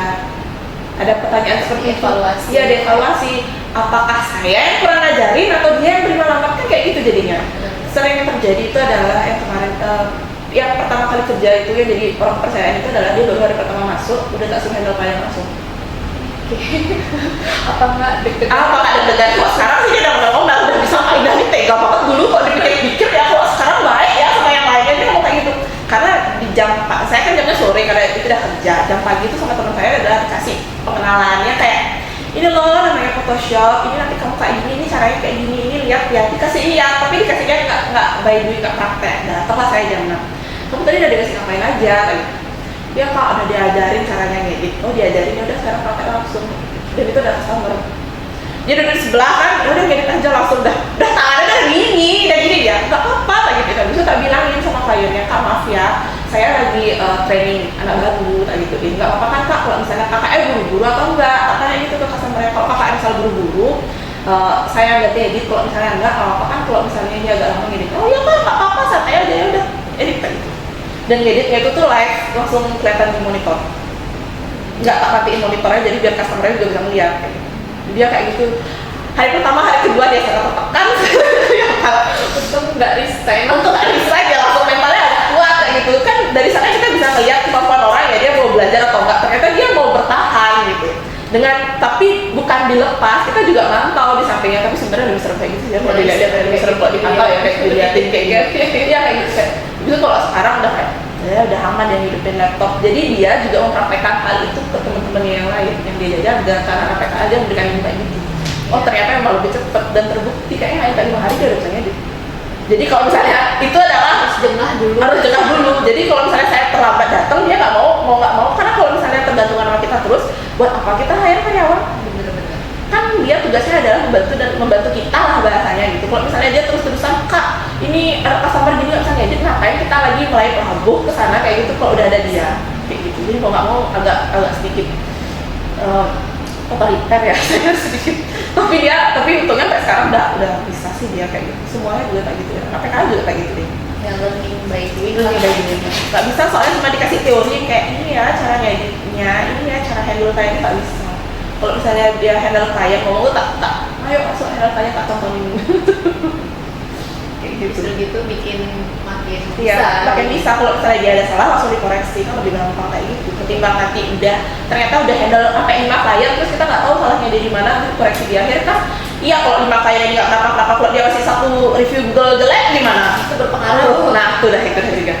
Ada pertanyaan seperti evaluasi. Iya, ada evaluasi. Apakah saya yang kurang ngajarin atau dia yang terima lambat, kan kayak gitu jadinya. Sering yang terjadi itu adalah yang kemarin yang pertama kali kerja itu yang jadi orang kepercayaan itu adalah dia baru hari pertama masuk udah tak suruh handle klien langsung. Apa nggak deg-degan? Kok sekarang sih dia udah bisa pindah nih, tega banget. Dulu kok dipikir-pikir ya, kok sekarang baik ya sama yang lainnya, dia ngomong kayak gitu. Karena di jam saya kan jamnya sore karena itu udah kerja, jam pagi itu sama teman saya udah kasih pengenalannya kayak, ini loh namanya Photoshop, ini nanti kamu kayak gini, ini caranya kayak gini, ini lihat ya, dikasih lihat, tapi dikasihnya nggak by doing, nggak praktek. Datanglah saya jam 6, kamu tadi udah dikasih ngapain aja kayak, ya kak udah diajarin caranya ngedit, oh diajarin ya udah sekarang praktek langsung. Dan itu udah customer, dia duduk di sebelah kan, ya udah ngedit aja langsung, udah tangannya udah gini ya, nggak apa-apa lagi gitu. Bisa tak bilangin sama kliennya, kak maaf ya, saya lagi training anak baru, tak gitu. Nggak apa-apa kan kak, kalau misalnya kakaknya buru-buru atau enggak, kakaknya gitu ke customer-nya. Kalau kakaknya misal buru-buru, saya ganti edit. Kalau misalnya enggak, apa kan kalau misalnya dia agak lama ngedit, oh iya kak, nggak apa-apa, santai aja ya udah edit kayak gitu. Dan ngeditnya itu tuh live, langsung kelihatan di monitor. Nggak tak matiin monitornya, jadi biar customer-nya juga bisa ngeliat kayak gitu. Dia kayak gitu. Hari pertama, hari kedua dia sangat tertekan. Untung nggak resign. Ya langsung mentalnya agak kuat kayak gitu. Kan dari sana kita bisa ngeliat kemampuan orang ya, dia mau belajar atau enggak. Ternyata dia mau bertahan gitu. Tapi bukan dilepas, kita juga mantau di sampingnya. Tapi sebenarnya lebih serem kayak gitu ya. Kalau dilihat lebih serem kalau dipantau ya, kayak dilihatin kayak gitu. Iya kayak gitu. Itu kalau sekarang udah kayak, ya udah aman yang hidupin laptop. Jadi dia juga mempraktekkan hal itu ke teman-temannya yang lain yang dia jajar, dan karena PK aja memberikan ilmu kayak gitu. Oh ternyata memang lebih cepat dan terbukti kayaknya hanya 5 hari dia udah bisa ngedit. Jadi kalau misalnya itu adalah Harus jengah dulu. Jadi kalau misalnya saya terlambat datang, dia nggak mau nggak mau, karena kalau misalnya tergantungan sama kita terus, buat apa kita hire karyawan? Bener-bener. Kan dia tugasnya adalah membantu kita lah bahasanya gitu. Kalau misalnya dia terus-terusan, Kak, ini ada customer gini nggak bisa ngedit, ngapain kita lagi mulai pelabuh ke sana kayak gitu kalau udah ada dia kayak gitu. Jadi mau nggak mau agak sedikit otoriter ya saya sedikit. Tapi untungnya sampai sekarang udah bisa sih dia kayak gitu. Semuanya juga kayak gitu ya. KPK juga kayak gitu deh. Ya learning by doing. Nggak bisa soalnya cuma dikasih teori kayak ini ya cara ngeditnya, ini ya cara handle kliennya, nggak bisa. Kalau misalnya dia handle klien ngomong tak ayo masuk handle klien, tak tontonin. Kayak gitu. Justru gitu bikin makin Iya, makin bisa. Kalau misalnya dia ada salah langsung dikoreksi, kan lebih gampang kayak gitu. Ketimbang nanti ternyata udah handle sampai 5 klien terus kita nggak tahu salahnya dia di mana, terus koreksi di akhir kan. Iya, kalau 5 klien ini nggak kenapa-kenapa, kalau dia masih 1 review Google jelek gimana? itu berpengaruh. Nah, itu udah juga.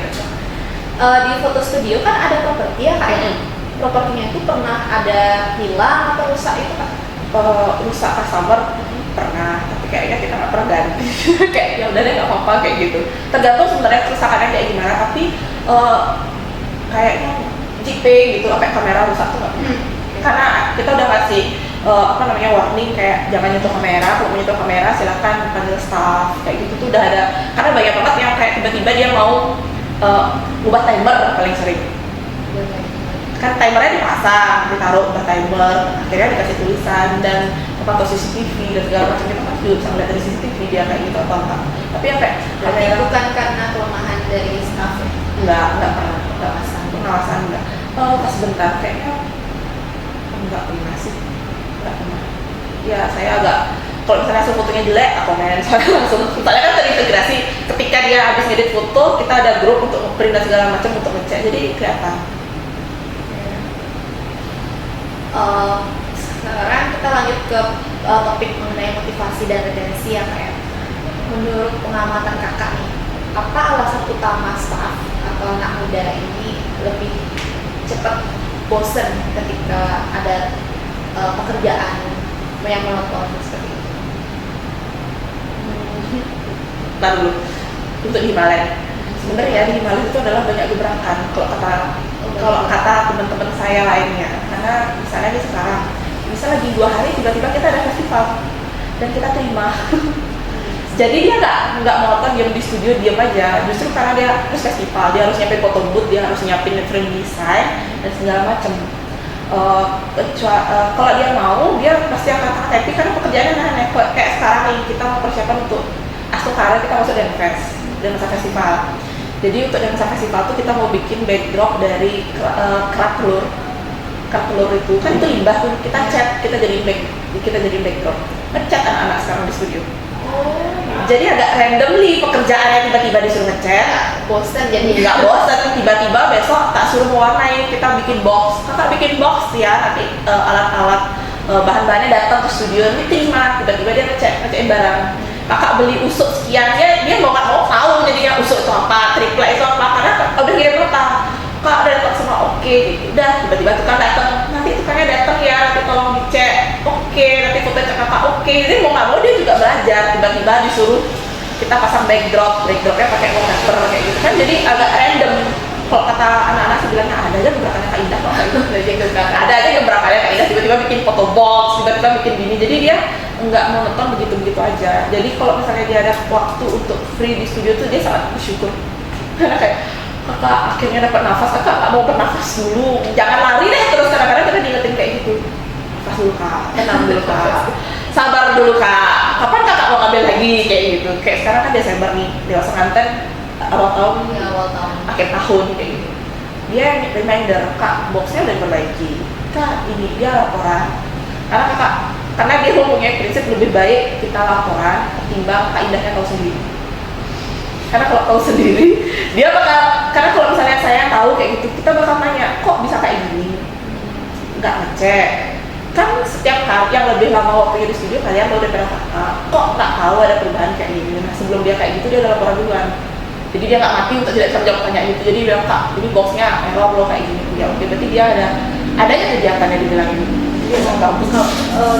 Di foto studio kan ada properti ya kak ya? Propertinya itu pernah ada hilang atau rusak itu kak? Rusak customer pernah, tapi kayaknya kita nggak pernah ganti. Kayak ya udah deh nggak apa-apa kayak gitu. Tergantung sebenarnya kerusakannya kayak gimana, tapi kayaknya JP gitu, sampai kamera rusak tuh nggak pernah. Karena kita udah kasih warning kayak jangan nyentuh kamera. Kalau menyentuh kamera silahkan panggil staff kayak gitu tuh udah ada. Karena banyak banget yang kayak tiba-tiba dia mau ubah timer paling sering. Kan timernya dipasang, ditaruh ubah timer, akhirnya dikasih tulisan dan pantau CCTV dan segala macam. Kita kan juga bisa ngeliat dari CCTV dia kayak gitu atau enggak. Tapi yang kayak Berarti bukan karena kelemahan dari staff ya? Enggak pernah, pengawasan enggak. Pas bentar kayaknya enggak pernah sih, enggak pernah. Ya saya agak, kalau misalnya hasil fotonya jelek, aku komen soalnya langsung. Soalnya kan terintegrasi ketika dia habis ngedit foto, kita ada grup untuk print dan segala macam untuk ngecek, jadi kelihatan. Sekarang kita lanjut ke topik mengenai motivasi dan retensi ya kak ya. Menurut pengamatan kakak nih, apa alasan utama staff atau anak muda ini lebih cepat bosen ketika ada pekerjaan yang monoton seperti itu? Ntar dulu, untuk di Himalaya. Sebenarnya di Himalaya itu adalah banyak gebrakan kalau kata teman-teman saya lainnya. Karena misalnya di sekarang, bisa lagi 2 hari tiba-tiba kita ada festival dan kita terima. Jadi dia nggak monoton diam di studio diam aja. Justru karena dia harus festival, dia harus nyiapin foto booth, dia harus nyiapin frame design dan segala macam. Kalau dia mau, dia pasti akan happy karena pekerjaannya aneh. Kayak sekarang nih kita mau persiapan untuk Astokara, kita masuk Dansa Festival. Jadi untuk Dansa Festival tuh kita mau bikin backdrop dari kerak telur itu kan itu limbah tuh, kita cat, kita jadi backdrop, ngecat anak-anak sekarang di studio. Jadi agak randomly pekerjaannya tiba-tiba disuruh ngecat, Bosen jadi nggak bosan, tiba-tiba besok tak suruh mewarnai, kita bikin box, kakak bikin box ya, nanti alat-alat bahan-bahannya datang ke studio, ini terima, tiba-tiba dia ngecatin barang. Kakak beli usuk sekian, dia mau nggak mau tahu jadinya usuk itu apa, triplek itu apa, karena udah ngirim nota, kak udah dapat semua oke, gitu. Udah tiba-tiba tukang datang, nanti tukangnya datang ya, nanti tolong dicek, oke, nanti foto cek kakak oke, jadi mau nggak mau dia juga belajar, tiba-tiba disuruh kita pasang backdropnya pakai wallpaper kayak gitu kan, jadi agak random. Kalau kata anak-anak sih bilangnya ada aja gebrakannya Kak Indah, kalau kayak gitu ada aja gebrakannya Kak Indah, tiba-tiba bikin foto box, tiba-tiba bikin gini, jadi dia nggak monoton begitu-begitu aja. Jadi kalau misalnya dia ada waktu untuk free di studio tuh dia sangat bersyukur. Karena kayak kakak akhirnya dapat nafas, kakak nggak mau bernafas dulu, jangan lari deh terus, kadang-kadang kita diingetin kayak gitu, nafas dulu kak, tenang dulu kak, sabar dulu kak, kapan kakak mau ngambil lagi kayak gitu. Kayak sekarang kan Desember nih, Dewasa Nganten awal tahun, akhir tahun kayak gitu, dia reminder, kak boxnya udah diperbaiki, kak ini dia laporan, karena dia mempunyai prinsip lebih baik kita laporan ketimbang Kak Indahnya tahu sendiri. Karena kalau tahu sendiri, dia bakal, karena kalau misalnya saya tahu kayak gitu, kita bakal nanya, kok bisa kayak gini? Nggak ngecek. Kan setiap hari yang lebih lama waktunya di studio, kalian tahu daripada kakak, kok nggak tahu ada perubahan kayak gini. Nah sebelum dia kayak gitu, dia udah laporan duluan. Jadi dia nggak mati untuk tidak bisa menjawab pertanyaan itu. Jadi dia bilang, Kak, ini boxnya error loh kayak gini. Ya oke, berarti dia adanya kegiatannya di bilang ini. Jadi emang bagus.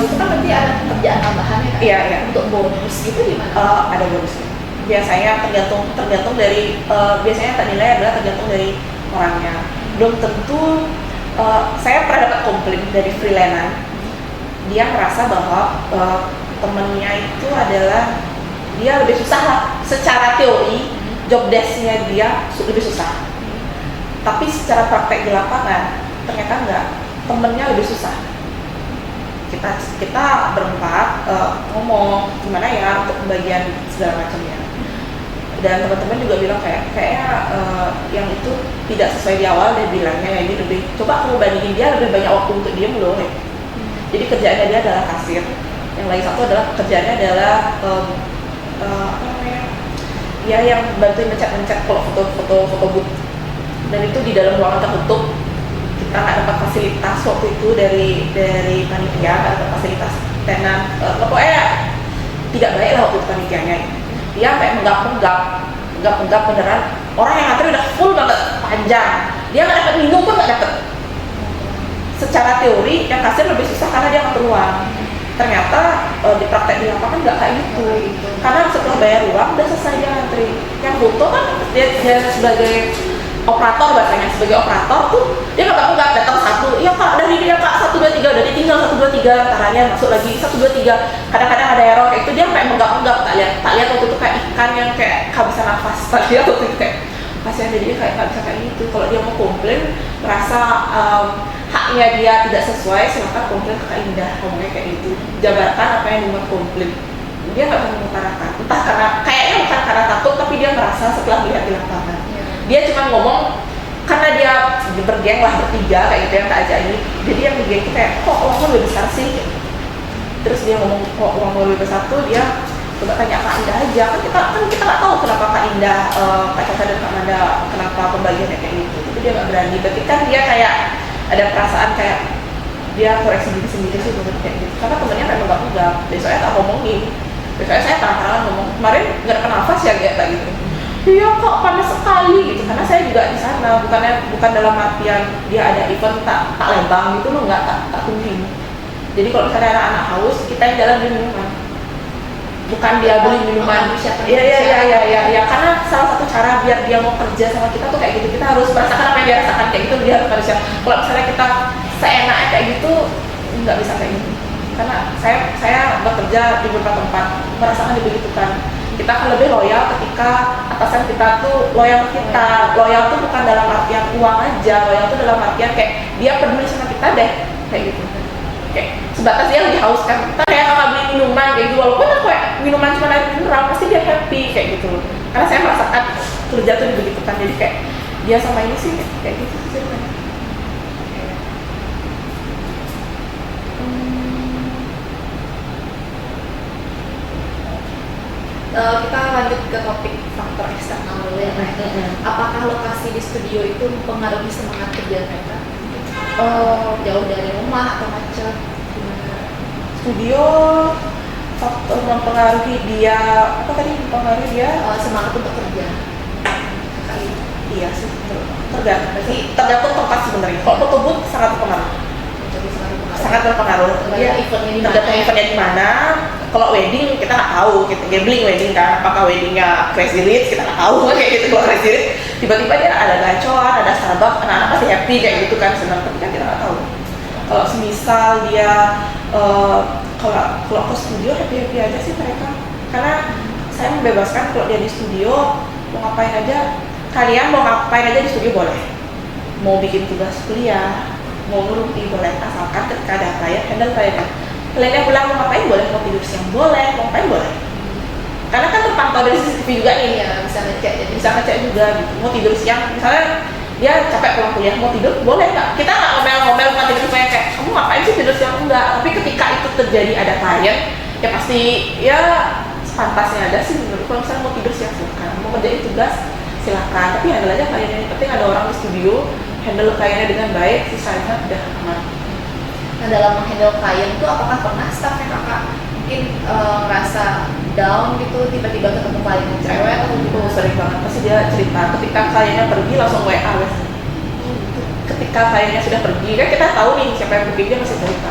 Itu kan berarti ada kerjaan tambahan ya kan? Iya, iya. Untuk bonus gitu gimana? Ada bonusnya. Biasanya tergantung dari biasanya nilai adalah tergantung dari orangnya. Belum tentu saya pernah dapat komplain dari freelance. Dia merasa bahwa temennya itu adalah dia lebih susah lah secara teori, job desk-nya dia lebih susah. Tapi secara praktek di lapangan ternyata enggak, temennya lebih susah. Kita berempat ngomong gimana ya untuk pembagian segala macamnya. Dan teman-teman juga bilang kayaknya yang itu tidak sesuai di awal. Dia bilangnya ya ini lebih, coba kamu bandingin, dia lebih banyak waktu untuk diem loh. Jadi kerjaannya dia adalah kasir, yang lain satu adalah kerjaannya adalah apa namanya ya, yang bantuin mencet kalau foto booth. Dan itu di dalam ruangan tertutup, kita nggak dapat fasilitas waktu itu dari panitia, nggak dapat fasilitas tenan, pokoknya tidak baik lah waktu itu panitianya. Dia kayak menggap beneran, orang yang ngantri udah full banget, panjang, dia nggak dapat minum pun nggak dapat. Secara teori yang kasir lebih susah karena dia ngatur ruang. Ternyata di praktek di lapangan nggak kayak gitu. Karena setelah bayar uang udah selesai dia ngantri. Yang foto kan dia sebagai operator, bahasanya sebagai operator tuh dia nggak datang satu, iya Kak dari dia Kak 1 2 3 udah ditinggal 1 2 3, taranya masuk lagi 1 2 3. Kadang-kadang ada error kayak itu, dia kayak menggap tak lihat waktu itu kayak ikan yang kayak kehabisan nafas. Tak lihat waktu itu kayak kasihan, jadi kayak nggak bisa kayak gitu. Kalau dia mau komplain merasa haknya dia tidak sesuai, silakan komplain ke Kak Indah, ngomongnya kayak gitu. Jabarkan apa yang dibuat komplain. Dia nggak bisa mengutarakan, entah karena kayaknya bukan karena takut, tapi dia merasa setelah melihat di lapangan. Dia cuma ngomong karena dia bergeng lah bertiga kayak gitu yang tak ajak ini. Jadi yang bergeng itu kayak kok uangnya lebih besar sih. Terus dia ngomong kok uangnya lebih besar tuh, dia coba tanya Kak Indah aja. Kan kita nggak tahu kenapa Kak Indah, Kak Caca dan Kak Manda kenapa pembagiannya kayak gitu. Tapi dia nggak berani. Berarti kan dia kayak ada perasaan kayak dia koreksi diri sendiri sih kayak gitu. Karena temennya memang nggak enggak. Besoknya tak ngomongin. Besoknya saya terang-terangan ngomong, kemarin nggak ada nafas ya kayak gitu. Iya kok panas sekali gitu, karena saya juga di sana, bukan dalam artian dia ada event tak lembang gitu loh, nggak tak kuning. Jadi kalau misalnya anak-anak haus, kita yang jalan beli minuman, bukan dia beli minuman. Iya, karena salah satu cara biar dia mau kerja sama kita tuh kayak gitu, kita harus merasakan apa yang dia rasakan kayak gitu, dia harus manusia. Kalau misalnya kita seenaknya kayak gitu, nggak bisa kayak gitu. Karena saya bekerja di beberapa tempat, merasakan dibegitukan. Kita akan lebih loyal ketika atasan kita tuh loyal ke kita. Loyal tuh bukan dalam artian uang aja, loyal tuh dalam artian kayak dia peduli sama kita deh, kayak gitu. Kayak sebatas dia lagi haus kan, kita kayak kalau beli minuman kayak gitu, walaupun aku kayak minuman cuma air mineral, pasti dia happy kayak gitu. Karena saya merasakan kerja tuh dibegitukan, jadi kayak dia sama ini sih kayak gitu sih ceritanya. Kita lanjut ke topik faktor eksternal dulu ya. Apakah lokasi di studio itu mempengaruhi semangat kerja mereka? Jauh dari rumah atau macet? Studio faktor mempengaruhi dia apa tadi? Mempengaruhi dia semangat untuk kerja. Iya sih, tergantung tempat sebenarnya. Kalau foto booth sangat berpengaruh. Sangat berpengaruh. Dia eventnya di mana. Kalau wedding kita nggak tahu, kita gambling wedding kan, apakah weddingnya Crazy Rich kita nggak tahu kayak gitu. Kalau Crazy Rich tiba-tiba dia ada gacoan, ada Starbucks, anak-anak pasti happy kayak gitu kan, senang, tapi kan kita nggak tahu. Kalau semisal dia kalau ke studio happy aja sih mereka, karena saya membebaskan kalau dia di studio mau ngapain aja, kalian mau ngapain aja di studio boleh, mau bikin tugas kuliah, mau ngerumpi boleh, asalkan ketika ada klien handle kliennya. Kliennya pulang mau ngapain boleh, mau tidur siang boleh, mau ngapain boleh. Karena kan terpantau dari CCTV juga nih, ya bisa ngecek, jadi bisa ngecek juga gitu. Mau tidur siang, misalnya dia capek pulang kuliah, mau tidur boleh nggak? Kita nggak ngomel-ngomel bukan tidur kayak kamu ngapain sih tidur siang, enggak. Tapi ketika itu terjadi ada klien, ya pasti ya sepantasnya ada sih menurut. Kalau misalnya mau tidur siang silakan, mau kerjain tugas silakan. Tapi handle aja kliennya, yang penting ada orang di studio handle kliennya dengan baik, sisanya udah aman. Nah dalam menghandle klien itu apakah pernah staff yang kakak mungkin ngerasa down gitu, tiba-tiba ketemu klien yang cewek atau Itu gimana? sering banget, pasti dia cerita ketika kliennya pergi langsung WA wes. Ketika kliennya sudah pergi, kan kita tahu nih siapa yang pergi, dia masih cerita,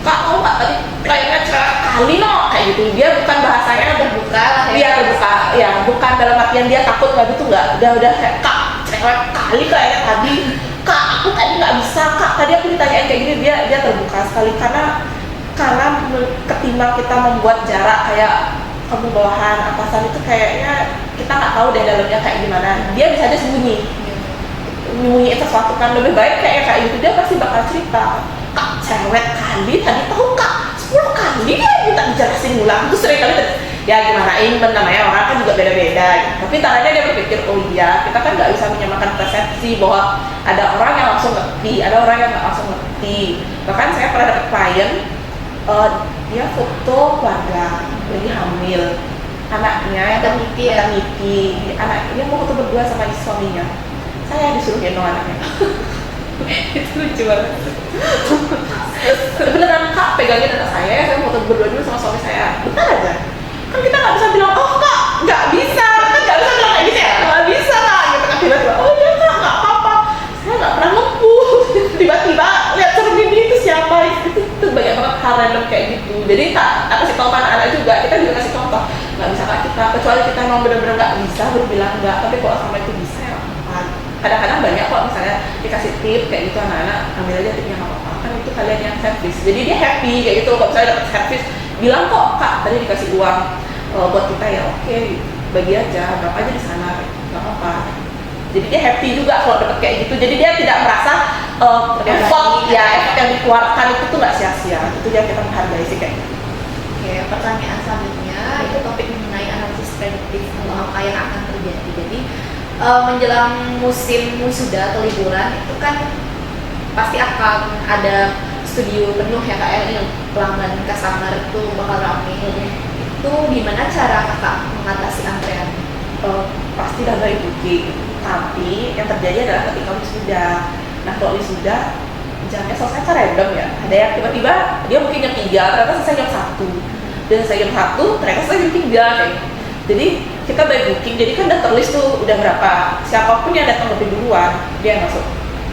kak tahu nggak tadi kliennya cewek kali no, kayak gitu. Dia bukan bahasanya Terbuka lah ya. dia terbuka, ya bukan dalam artian dia takut nggak gitu, nggak, udah kayak kak cewek kali kayaknya tadi, kak aku tadi nggak bisa, kak tadi aku ditanyain kayak gini. Dia terbuka sekali, karena ketimbang kita membuat jarak kayak kamu bawahan atasan itu, kayaknya kita nggak tahu deh dalamnya kayak gimana. Dia bisa aja nyembunyiin sesuatu, kan lebih baik kayak gitu. Dia pasti bakal cerita, kak cewek kali tadi tahu kak 10 kali dia minta dijelasin ulang. Itu sering kali ya gimana ini namanya orang kan juga beda-beda gitu. Tapi tangannya dia berpikir, oh iya kita kan nggak bisa menyamakan persepsi bahwa ada orang yang langsung ngerti, ada orang yang nggak langsung ngerti. Bahkan saya pernah dapet klien, dia foto keluarga lagi hamil, anaknya yang maternity, anaknya mau foto berdua sama suaminya. Saya disuruh gendong anaknya. Itu lucu banget. Beneran kak pegangin anak saya mau foto berdua dulu sama suami saya. Bentar aja. Kan kita nggak bisa bilang, oh kak nggak bisa, kan nggak bisa bilang kayak gitu ya, nggak bisa kak. Gitu kan tiba-tiba, oh iya kak nggak apa-apa, saya nggak pernah ngempuh. Tiba-tiba lihat cermin itu siapa, itu banyak banget hal random kayak gitu. Jadi tak kasih tahu anak-anak juga, kita juga kasih contoh, nggak bisa kak kita, kecuali kita memang benar-benar nggak bisa baru bilang nggak. Tapi kalau sama itu bisa ya apa. Kadang-kadang banyak kok misalnya dikasih tip kayak gitu, anak-anak ambil aja tipnya nggak apa-apa, kan itu kalian yang service, jadi dia happy kayak gitu. Kalau misalnya dapat service bilang kok kak tadi dikasih uang buat kita ya, oke bagi aja berapa aja di sana, nggak apa-apa. Jadi dia happy juga kalau dapat kayak gitu. Jadi dia tidak merasa effort yang dikeluarkan itu tuh nggak sia-sia. Itu dia kita menghargai sih kayak gitu. Oke, pertanyaan selanjutnya itu topik mengenai analisis prediktif atau apa yang akan terjadi. Jadi menjelang musim wisuda atau liburan itu kan pasti akan ada studio penuh ya kak, yang pelanggan customer itu bakal ramai. Itu gimana cara kakak mengatasi antrean? Pasti udah baik booking, tapi yang terjadi adalah ketika wisuda. Nah kalau wisuda jamnya selesai kan random ya, ada yang tiba-tiba dia mungkin jam 3 ternyata selesai jam 1, dan selesai jam 1 ternyata selesai jam 3 kayak gitu. Jadi kita by booking, jadi kan udah terlist tuh udah berapa, siapapun yang datang lebih duluan dia masuk.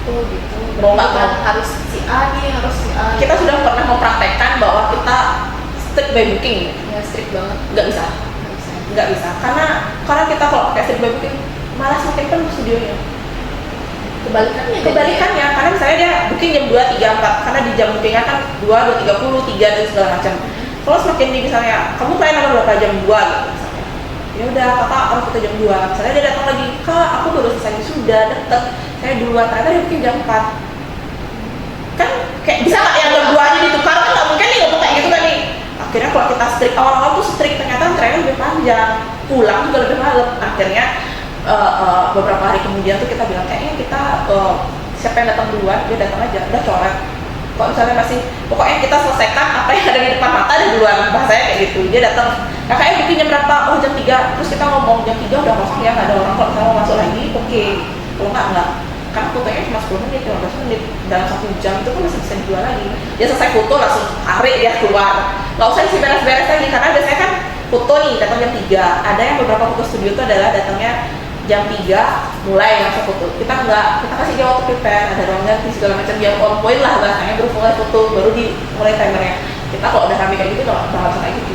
Oh gitu. Mau nggak mau harus si A nih, harus si A. Kita sudah pernah mempraktekkan bahwa kita strict by booking. Ya strict banget. Nggak bisa, karena kita kalau pakai strict by booking malah semakin penuh studionya. Kebalikannya, karena misalnya dia booking jam 2, 3, 4, karena di jam bookingnya kan 2, 2.30, 3 dan segala macam. Kalau semakin di misalnya kamu klien nomor berapa jam 2 gitu misalnya, ya udah kakak harus foto jam 2. Misalnya dia datang lagi, kak aku baru selesai sudah deket, saya duluan, ternyata dia booking jam 4. Kan kayak bisa nggak yang jam 2 aja ditukar, kan nggak mungkin nih ngomong kayak gitu kan nih. Akhirnya kalau kita strict, awal-awal tuh strict, ternyata trennya lebih panjang, pulang juga lebih malam. Akhirnya beberapa hari kemudian tuh kita bilang kayaknya kita siapa yang datang duluan dia datang aja, udah coret. Kalau misalnya masih, pokoknya kita selesaikan apa yang ada di depan mata dan duluan, bahasanya kayak gitu. Dia datang, kakaknya bikin jam berapa? Oh jam 3, terus kita ngomong jam 3 udah kosong ya, nggak ada orang, kalau misalnya mau masuk lagi oke. Kalau nggak, karena fotonya cuma 10 menit, 15 menit, dalam 1 jam itu kan masih bisa dijual lagi. Dia selesai foto langsung tarik dia keluar, nggak usah isi beres-beres lagi, karena biasanya kan foto nih datang jam 3. Ada yang beberapa foto studio itu adalah datangnya jam 3 mulai langsung foto. Kita enggak, kita kasih dia waktu prepare, ada ruang ganti segala macam, yang on point lah bahasanya, baru mulai foto, baru mulai timernya. Kita kalau udah rame kayak gitu nggak bakal kayak gitu.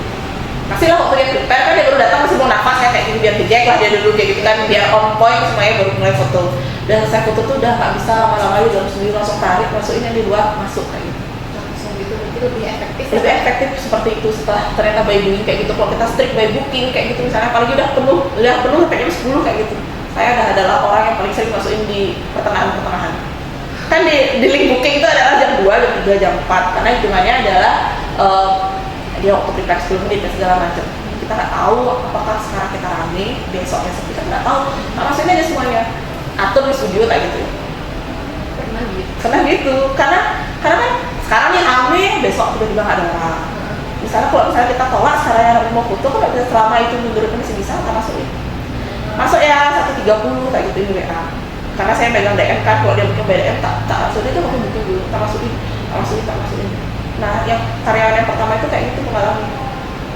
Kasih lah waktu dia prepare, kan dia baru datang masih mau nafas ya kayak gitu, biar dijek lah dia dulu kayak gitu kan, biar on point semuanya, baru mulai foto. Dan selesai foto tuh udah nggak bisa lama-lama dalam sendiri langsung tarik, masukin yang di luar, masuk kayak gitu. Langsung gitu, itu lebih efektif. Lebih efektif seperti itu setelah ternyata by booking kayak gitu. Kalau kita strict by booking kayak gitu misalnya, apalagi udah penuh sampai jam 10 kayak gitu. Saya adalah orang yang paling sering masukin di pertengahan. Kan di link booking itu adalah jam 2, jam 3, jam 4, karena hitungannya adalah dia waktu prepare 10 menit dan segala macam. Kita nggak tahu apakah sekarang kita rame, besoknya sepi, kita nggak tahu. Nah, masukin aja semuanya, atur di studio kayak gitu. Pernah gitu, karena kan sekarang nih rame, besok tiba-tiba nggak ada orang. Misalnya kalau kita tolak sekarang yang mau foto, kan nggak bisa, selama itu menurutnya masih bisa, kita masukin. Masuk ya 1.30 kayak gitu ini WA. Karena saya megang DM kan, kalau dia booking BDM tak masukin itu pakai booking dulu, tak masukin. Nah yang karyawan yang pertama itu kayak gitu mengalami.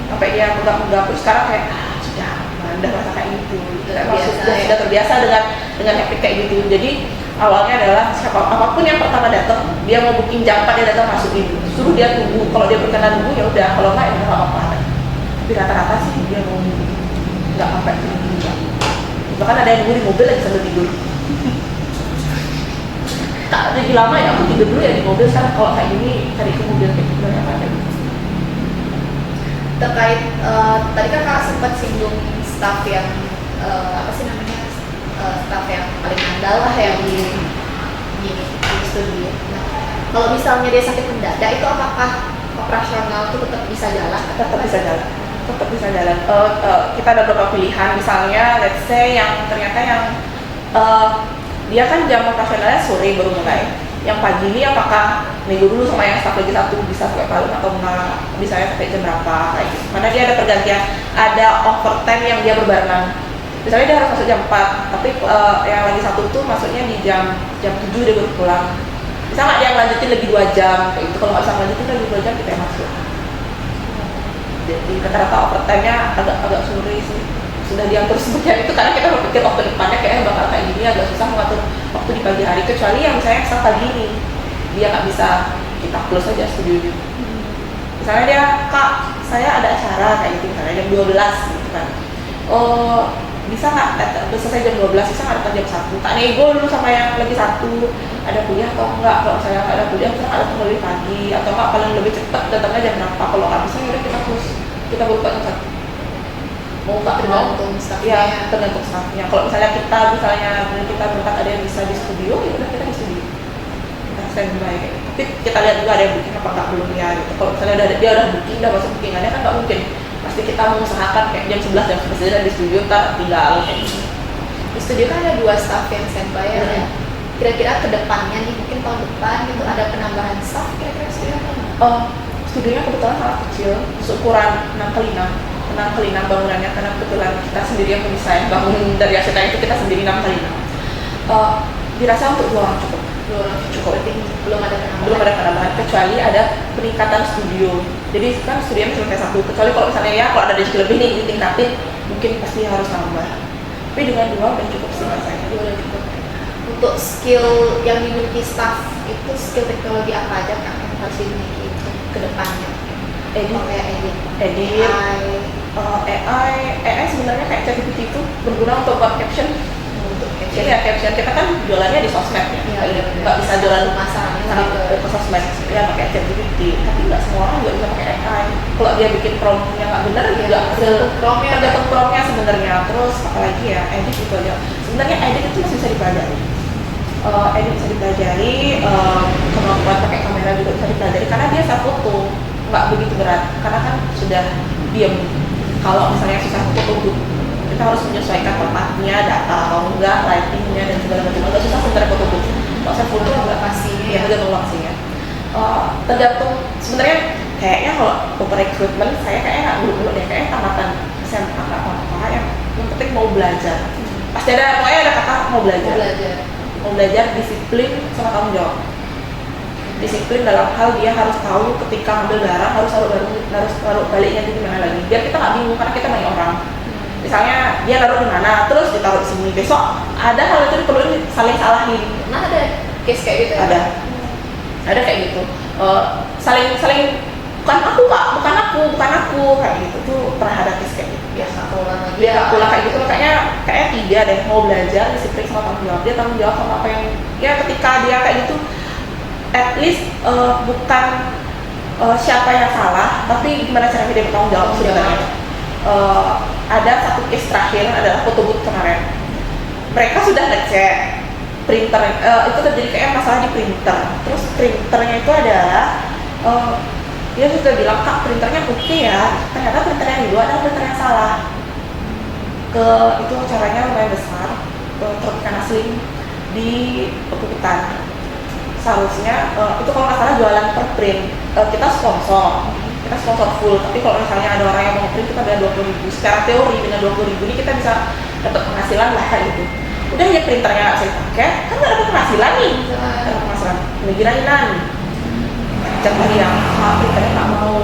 sampai dia megap-megap, terus sekarang kayak sudah udah rasa kayak gitu, sudah terbiasa dengan haptic kayak gitu. Jadi awalnya adalah apapun yang pertama datang, dia mau booking jam 4 dia datang masukin, suruh dia tunggu, kalau dia berkenan tunggu ya udah, kalau nggak ya nggak apa-apa. Tapi rata-rata sih dia mau nggak sampai tunggu juga, bahkan ada yang nunggu di mobil lagi sambil tidur. Tak jadi lama ya, aku tidur dulu ya di mobil, sekarang kalau kayak gini cari ke mobil kayak gimana apa aja. Terkait tadi kan Kak sempat singgung staff yang apa sih namanya, staff yang paling andal lah yang di studio. Nah, kalau misalnya dia sakit mendadak itu apakah operasional itu tetap bisa jalan? Tetap bisa jalan, tetap bisa jalan. Kita ada beberapa pilihan, misalnya let's say yang ternyata yang dia kan jam operasionalnya sore baru mulai. Yang pagi ini apakah minggu dulu sama yang staff lagi satu bisa sampai malam atau enggak, bisa sampai jam berapa kayak gitu. Karena dia ada pergantian, ada overtime yang dia berbarengan. Misalnya dia harus masuk jam 4, tapi yang lagi satu tuh masuknya di jam 7 dia baru pulang. Bisa nggak dia lanjutin lagi 2 jam kayak gitu. Kalau nggak bisa lanjutin lagi 2 jam kita yang masuk. Jadi rata-rata overtime-nya agak sore sih. Sudah diatur seperti itu karena kita berpikir waktu depannya kayaknya bakal kayak gini, agak susah mengatur waktu di pagi hari, kecuali yang misalnya staff pagi ini dia nggak bisa, kita close aja studionya. Misalnya dia, Kak saya ada acara kayak gitu misalnya jam 12 gitu kan, oh bisa nggak selesai jam 12, bisa nggak datang jam 1, tak nego dulu sama yang lagi satu ada kuliah atau enggak. Kalau saya nggak ada kuliah bisa nggak datang lebih pagi, atau nggak paling lebih cepat datangnya jam berapa. Kalau nggak bisa ya kita close, kita buka jam 1. Mau nggak tergantung staffnya ya, tergantung staffnya. Kalau misalnya kita berangkat ada yang bisa di studio, ya udah kita di studio, kita standby kayak gitu. Tapi kita lihat juga ada yang booking apa nggak belum ya gitu. Kalau misalnya dia udah booking, udah masuk bookingannya kan nggak mungkin, pasti kita mengusahakan kayak jam 11 jam 11 dan di studio ntar tinggal kayak gitu. Di studio kan ada 2 staff yang standby ya. Kira-kira kedepannya nih, mungkin tahun depan itu ada penambahan staff kira-kira studio apa? Studionya kebetulan sangat kecil, ukuran 6x6 bangunannya, karena kebetulan kita sendiri yang mendesain, bangun dari arsitek itu kita sendiri 6x6. Dirasa untuk 2 orang cukup. 2 orang cukup. Berarti belum ada penambahan, kecuali ada peningkatan studio. Jadi kan studionya cuma kayak 1, kecuali kalau misalnya ya kalau ada rezeki lebih nih ditingkatin, mungkin pasti harus nambah. Tapi dengan 2 udah cukup sih rasanya. 2 udah cukup. Untuk skill yang dimiliki staff itu skill teknologi apa aja Kak yang harus dimiliki untuk kedepannya? Edit, AI sebenarnya kayak ChatGPT itu berguna untuk buat caption. Iya, caption kita kan jualannya di sosmed ya. Nggak bisa jualan masalahnya ke sosmed ya pakai ChatGPT. Tapi nggak semua orang juga bisa pakai AI. Kalau dia bikin prompt yang nggak benar juga tergantung promptnya sebenarnya. Terus apalagi ya, edit itu aja. Sebenarnya edit itu masih bisa dipelajari. Edit bisa dipelajari, kemampuan pakai kamera juga bisa dipelajari karena dia self foto. Nggak begitu berat karena kan sudah diam. Kalau misalnya susah foto, kita harus menyesuaikan tempatnya, data atau enggak, lightingnya dan segala macam. Agak susah sebenarnya foto. Kalau saya foto juga pasti ya tergantung lokasinya. Tergantung sebenarnya kayaknya kalau untuk rekrutmen saya kayaknya nggak dulu deh, kayaknya tamatan SMA nggak apa-apa, yang penting mau belajar. Pasti ada, pokoknya ada kata mau belajar, disiplin sama tanggung jawab. Disiplin dalam hal dia harus tahu ketika ambil barang harus taruh baliknya di mana lagi, biar kita nggak bingung karena kita banyak orang. Misalnya dia naruh di mana terus ditaruh di sini, besok ada hal itu perlu saling salahin. Nah ada case kayak gitu ya? Ada kayak gitu, saling bukan aku kayak gitu tuh, pernah ada case kayak gitu. Biasa pulang kayak gitu, kayaknya 3 deh, mau belajar, disiplin sama tanggung jawab. Dia tanggung jawab sama apa yang ya ketika dia kayak gitu, at least bukan siapa yang salah, tapi gimana caranya dia bertanggung jawab sebenarnya. Ada satu case terakhir adalah foto booth kemarin. Mereka sudah ngecek printer, itu terjadi kayak masalah di printer. Terus printernya itu adalah dia sudah bilang, Kak printernya oke ya, ternyata printer yang kedua adalah printer yang salah. Itu acaranya lumayan besar, Tropicana Slim di Peputan. Seharusnya itu kalau nggak salah jualan per print, kita sponsor full, tapi kalau misalnya ada orang yang mau print kita bayar 20.000. Secara teori dengan 20.000 ini kita bisa dapat penghasilan lah kayak gitu. Udah ya printernya nggak saya pakai, kan nggak dapat penghasilan nih, dapat penghasilan, ngegilainan. Cari yang printernya nggak mau,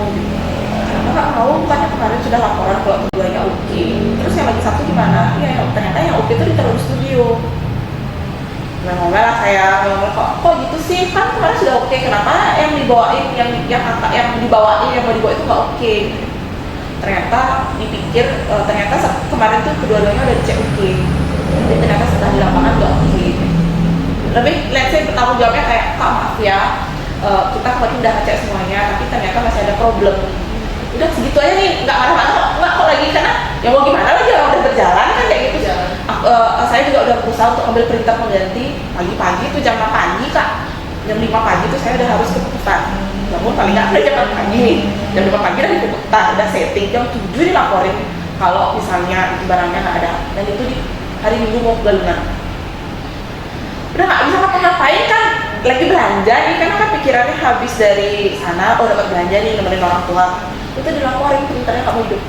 nggak mau, bukannya kemarin sudah laporan kalau keduanya oke. Terus yang lagi satu gimana? Ya ternyata yang oke itu ditaruh di studio. Ngomel lah saya, ngomel kok gitu sih, kan kemarin sudah oke, kenapa yang dibawain, yang dibawain, yang mau dibawa itu nggak oke? Ternyata dipikir, ternyata kemarin tuh kedua-duanya udah dicek oke, tapi ternyata setelah di lapangan nggak oke. Lebih, let's say bertanggung jawabnya kayak, kak maaf ya, kita kemarin udah ngecek semuanya, tapi ternyata masih ada problem. Udah segitu aja nih, nggak marah-marah, nggak kok lagi, karena ya mau gimana lagi, orang udah berjalan kan kayak gitu. Saya juga udah berusaha untuk ambil perintah pengganti pagi-pagi itu jam 8 pagi kak, jam 5 pagi itu saya udah harus ke Puputan. Namun paling nggak ada jam 8 pagi nih, jam 5 pagi udah di Puputan, udah setting, jam 7 dilaporin kalau misalnya itu barangnya nggak ada, dan itu di hari Minggu mau galungan. Udah nggak bisa ngapa-ngapain kan, lagi belanja nih, karena kan pikirannya habis dari sana, dapat belanja nih nemenin orang tua, itu dilaporin printernya nggak mau hidup,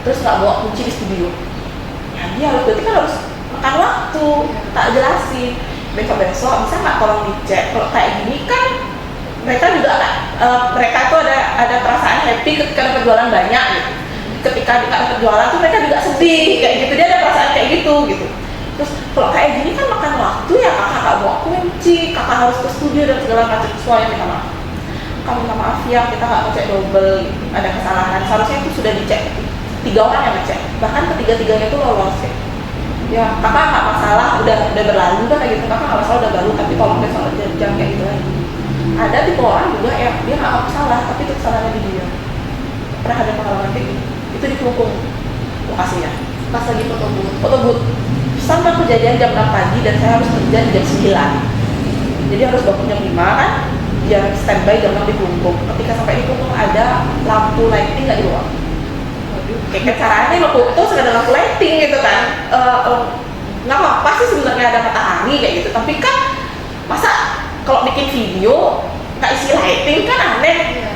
terus nggak bawa kunci di studio. Ya dia berarti kan harus makan waktu, tak jelasin besok-besok bisa nggak tolong dicek, kalau kayak gini kan mereka juga mereka tuh ada perasaan happy ketika dapat jualan banyak gitu. Ketika dapat jualan tuh mereka juga sedih kayak gitu, dia ada perasaan kayak gitu. Terus kalau kayak gini kan makan waktu ya, kakak bawa kunci, kakak harus ke studio dan segala macam, semuanya minta maaf. Kami minta maaf ya, kita nggak ngecek double, ada kesalahan, seharusnya itu sudah dicek 3 orang yang ngecek, bahkan ketiga-tiganya itu lolos ya kakak nggak masalah, udah berlalu kan kayak gitu, kakak nggak masalah udah baru, tapi tolong besok jangan kayak gitu lagi. Ada tipe orang juga ya, dia nggak masalah tapi itu kesalahannya di dia. Pernah ada pengalaman kayak gitu, itu di Kelungkung lokasinya, Pas lagi foto booth sama kejadian jam 6 pagi dan saya harus kerja di jam 9, jadi harus bangun jam 5 kan, dia standby jam 6 di Kelungkung. Ketika sampai di Kelungkung ada lampu lighting nggak di bawah, kayak caranya lo foto sudah ada lampu lighting gitu kan, nggak apa-apa sih sebenarnya ada matahari kayak gitu, tapi kan masa kalau bikin video nggak isi lighting kan aneh.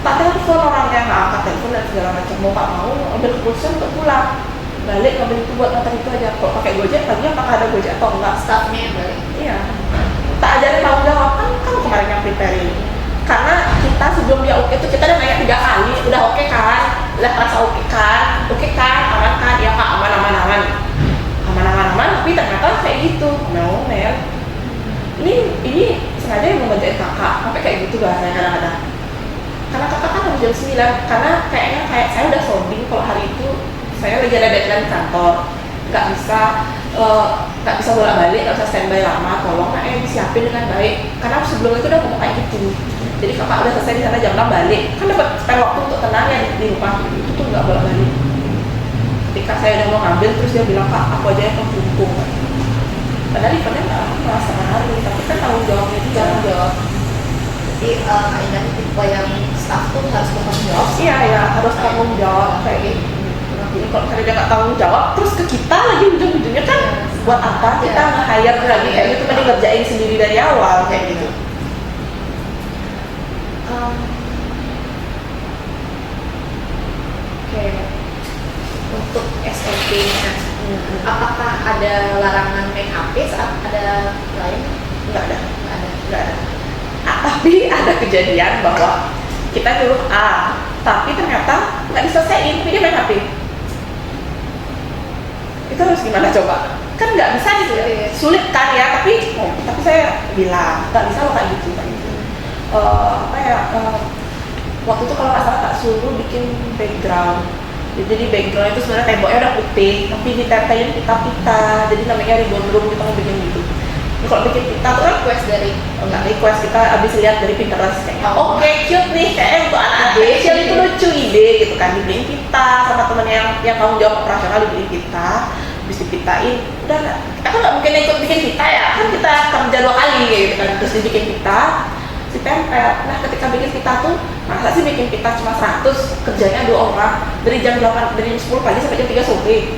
Tak telepon orangnya, nggak angkat telepon dan segala macam, mau nggak mau ambil keputusan untuk pulang balik, ngambil itu buat nonton itu aja. Kalau pakai Gojek tadi apakah ada Gojek atau enggak, staffnya yang balik. iya, tak ajarin tanggung jawab kan kemarin yang preparing. Karena kita sebelum dia oke tuh kita udah nanya 3 kali, udah oke kan, udah merasa oke kan, aman kan, ya kak aman, tapi ternyata kayak gitu. No man, ini sengaja yang membantuin kakak sampai kayak gitu bahasanya kadang-kadang. Karena kakak kan harus jam 9, karena kayaknya saya udah sounding kalau hari itu saya lagi ada deadline di kantor, nggak bisa bolak-balik, nggak bisa standby lama, tolong disiapin dengan baik, karena sebelum itu udah ngomong kayak gitu. Jadi kakak udah selesai di sana jam 6 balik, kan dapat spare waktu untuk tenang ya di rumah, itu tuh nggak bolak-balik. Ketika saya udah mau ngambil, terus dia bilang, kak aku aja yang mendukung. Padahal eventnya nggak lama setengah hari, tapi kan tanggung jawabnya dia. Jadi Kak Indah tipe yang staff tuh harus bertanggung jawab. Iya, harus tanggung jawab kayak gitu. Jadi kalau misalnya dia nggak tanggung jawab, terus ke kita lagi ujung-ujungnya kan buat apa kita nge-hire lagi kayak gitu, mending ngerjain sendiri dari awal kayak gitu. Oke. Untuk SOP-nya, apakah ada larangan main HP saat ada klien? Nggak ada. Tapi ada kejadian bahwa kita nyuruh A, tapi ternyata nggak diselesain, tapi dia main HP. Itu harus gimana coba? Kan nggak bisa gitu ya, sulit kan ya, tapi saya bilang nggak bisa lo kayak gitu. Waktu itu kalau nggak salah tak suruh bikin background. Jadi background itu sebenarnya temboknya udah putih, tapi ditempelin pita-pita, jadi namanya ribbon room, kita mau bikin gitu. Nah, kalau bikin pita tuh request dari request, kita abis lihat dari Pinterest kayak oke, cute nih, kayaknya untuk anak kecil itu lucu ide gitu kan, dibeliin pita sama temen yang tanggung jawab operasional, dibeliin pita, habis dipitain, udah aku nggak mungkin ikut bikin pita ya, kan kita kerja 2 kali kayak gitu kan, terus dibikin pita, ditempel. Nah ketika bikin pita tuh, masa sih bikin pita cuma 100, kerjanya 2 orang, dari jam 10 pagi sampai jam 3 sore.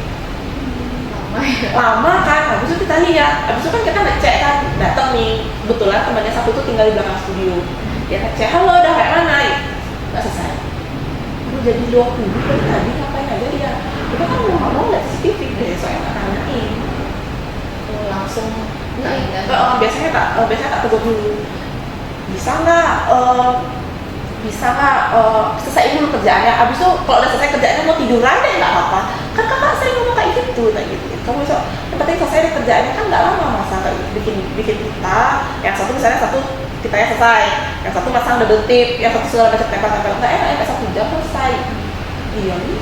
Lama kan, habis itu kita lihat, habis itu kan kita ngecek kan, datang nih, kebetulan temannya satu tuh tinggal di belakang studio, dia ngecek, halo udah kayak mana, nggak selesai. Udah jadi 20 dari tadi, ngapain aja dia, kita kan mau ngomong lihat CCTV deh, soalnya nggak nanyain. Langsung biasanya tak tegur dulu, bisa nggak bisa nggak selesai dulu kerjaannya, abis itu kalau udah selesai kerjaannya mau tiduran deh nggak apa-apa, kan kakak saya ngomong kayak gitu, kamu bisa yang penting selesai deh kerjaannya, kan nggak lama masa kayak bikin kita, yang satu misalnya satu kitanya selesai, yang satu masang double tip, yang satu segala macam tempel-tempel, nggak enak ya 1 jam selesai. Iya nih,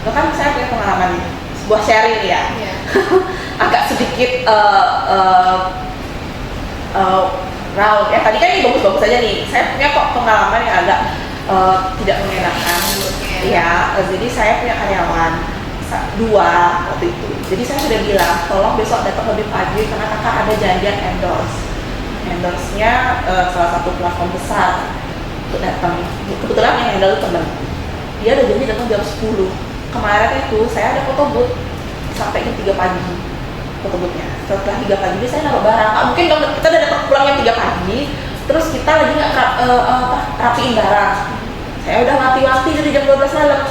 bahkan saya punya pengalaman nih, sebuah sharing nih ya. Agak sedikit round ya, tadi kan ini bagus-bagus aja nih, saya punya kok pengalaman yang agak tidak mengenakan ya. Jadi saya punya karyawan 2 waktu itu, jadi saya sudah bilang tolong besok datang lebih pagi karena kakak ada janjian endorse-nya salah satu platform besar untuk datang. Kebetulan yang handle teman, dia udah janji datang jam 10. Kemarin itu saya ada foto booth sampai jam 3 pagi foto boothnya. Setelah 3 pagi saya naruh barang. Mungkin dong kita udah datang pulang jam 3 pagi, terus kita lagi nggak rapiin barang. Saya udah mati-mati dari jam 12 malam.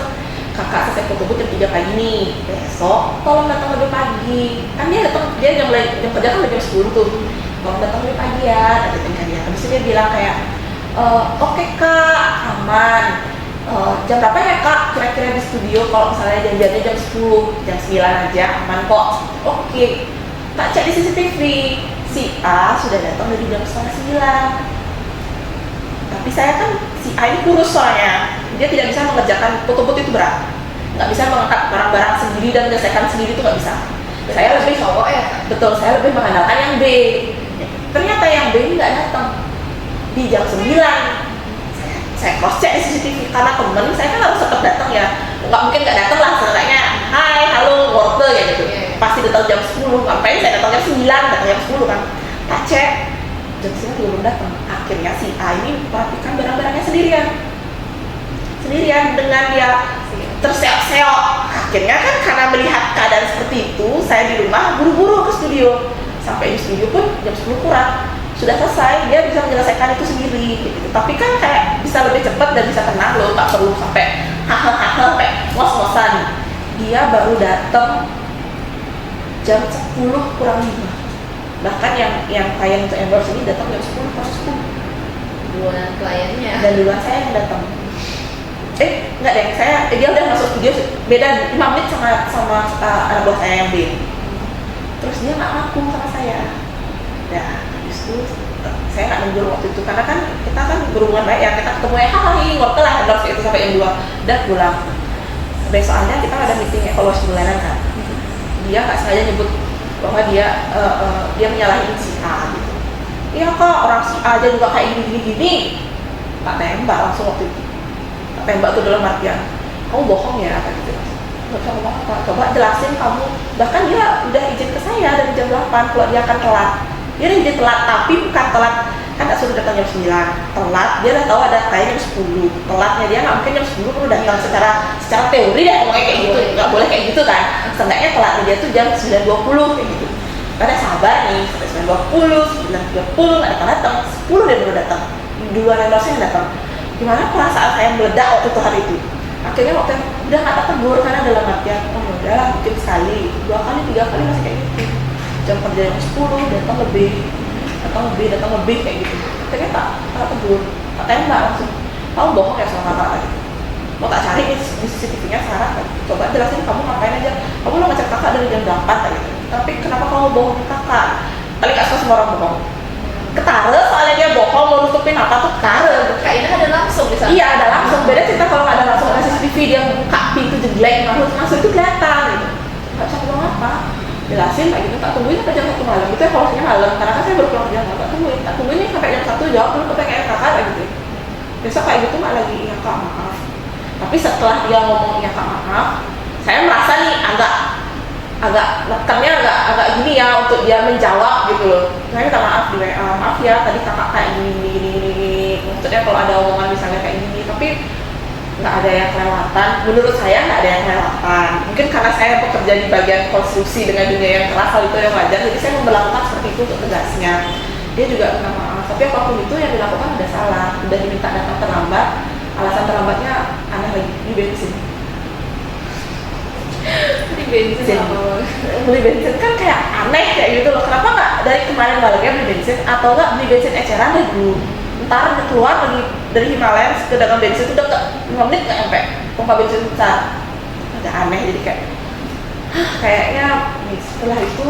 Kakak selesai foto booth jam 3 pagi nih, besok tolong datang lebih pagi. Kan dia jam kerja kan jam 10 tuh. Tolong datang lebih pagi ya, datang dia. Habis itu dia bilang kayak, oke kak, aman. Jam berapa ya kak kira-kira di studio, kalau misalnya janjiannya jam 10, jam 9 aja aman kok. Oke, tak cek di CCTV, si A sudah datang dari jam 8:30. Tapi saya kan, si A ini kurus soalnya, dia tidak bisa mengerjakan foto booth itu berat, nggak bisa mengangkat barang-barang sendiri dan menyelesaikan sendiri, itu nggak bisa. Saya lebih cowok ya, betul, saya lebih mengandalkan yang B. Ternyata yang B ini nggak datang di jam 9. Saya cross check di CCTV karena temen saya kan harus tetap datang ya, nggak mungkin nggak datang lah, seenggaknya hai halo worker ya gitu. Pasti datang jam 10, ngapain saya datang jam 9, datang jam 10 kan. Tak cek jam 9 belum datang. Akhirnya si A ini merapikan barang-barangnya sendirian dengan dia terseok-seok. Akhirnya kan karena melihat keadaan seperti itu, saya di rumah buru-buru ke studio. Sampai di studio pun jam 10 kurang sudah selesai, dia bisa menyelesaikan itu sendiri gitu. Tapi kan kayak bisa lebih cepat dan bisa tenang loh, tak perlu sampai hahaha kayak ngos-ngosan. Dia baru datang jam 10 kurang 5. Bahkan yang klien untuk endorse ini datang jam 10 kurang 10. Duluan kliennya. Dan duluan saya yang datang. Enggak deh, dia udah masuk studio beda 5 menit sama anak buah saya yang B. Terus dia nggak ngaku sama saya. Ya, itu saya nggak nunggu waktu itu karena kan kita kan berhubungan baik ya, kita ketemu ya hai wortel lah endorse itu sampai jam 2 dan pulang. Besokannya kita ada meeting evaluasi bulanan kan, dia nggak sengaja nyebut bahwa dia menyalahin si A gitu. Iya kak, orang si A aja juga kayak gini tak tembak langsung waktu itu. Tak tembak tuh dalam artian kamu bohong ya kayak gitu. Nggak bisa ngomong apa, coba jelasin kamu. Bahkan dia udah izin ke saya dari jam 8 kalau dia akan telat. Dia udah telat, tapi bukan telat, kan nggak suruh datang jam 9, telat, dia udah tahu ada kayak jam 10, telatnya dia nggak mungkin jam 10 perlu datang secara teori deh ngomongnya kayak gitu, nggak boleh kayak gitu kan, setengahnya telatnya dia tuh jam 9:20 kayak gitu, karena sabar nih, sampai 9:20, 9:30 nggak datang, 10 dia baru datang, duluan endorse-nya datang. Gimana perasaan saya meledak waktu itu hari itu, akhirnya waktu yang udah nggak tegur karena dalam artian, oh yaudah mungkin sekali, 2 kali, 3 kali masih kayak gitu. Jam kerja yang 10, datang lebih kayak gitu. Akhirnya tak tegur, tak tembak langsung. Kamu bohong ya sama kakak gitu. Mau tak cari di CCTV-nya sekarang kan. Coba jelasin kamu ngapain aja. Kamu lo ngecek kakak dari jam 8 gitu. Tapi kenapa kamu bohongin kakak? Paling gak suka semua orang bohong. Ketara soalnya dia bohong, mau nutupin apa tuh ketara. Kak Ina ada langsung di sana? Iya ada langsung, beda cerita kalau nggak ada langsung ada CCTV dia buka pintu jelek, langsung itu kelihatan gitu. Gak bisa ngomong apa. Jelasin kayak gitu, tak tungguin sampai jam 1 malam, itu evaluasinya malam, karena kan saya baru pulang kerja, tak tungguin nih sampai jam 1, jawab dulu kepengen kakak kayak gitu. Besok kayak gitu nggak lagi iya kak maaf. Tapi setelah dia ngomong iya kak maaf, saya merasa nih agak nekannya agak gini ya untuk dia menjawab gitu loh. Saya minta maaf di WA, maaf ya tadi kakak kayak gini. Maksudnya kalau ada omongan misalnya kayak gini, tapi nggak ada yang kelewatan, menurut saya nggak ada yang kelewatan. Mungkin karena saya bekerja di bagian konstruksi dengan dunia yang keras, hal itu yang wajar, jadi saya memperlakukan seperti itu untuk tegasnya. Dia juga minta maaf, tapi apapun itu yang dilakukan udah salah, udah diminta datang terlambat, alasan terlambatnya aneh lagi, beli bensin. Beli bensin kan kayak aneh kayak gitu loh, kenapa nggak dari kemarin baliknya beli bensin, atau nggak beli bensin eceran deh dulu, ntar keluar lagi dari Himalayas ke dagang bensin itu deket 5 menit nggak sampai pompa bensin besar. Agak aneh, jadi kayak kayaknya setelah itu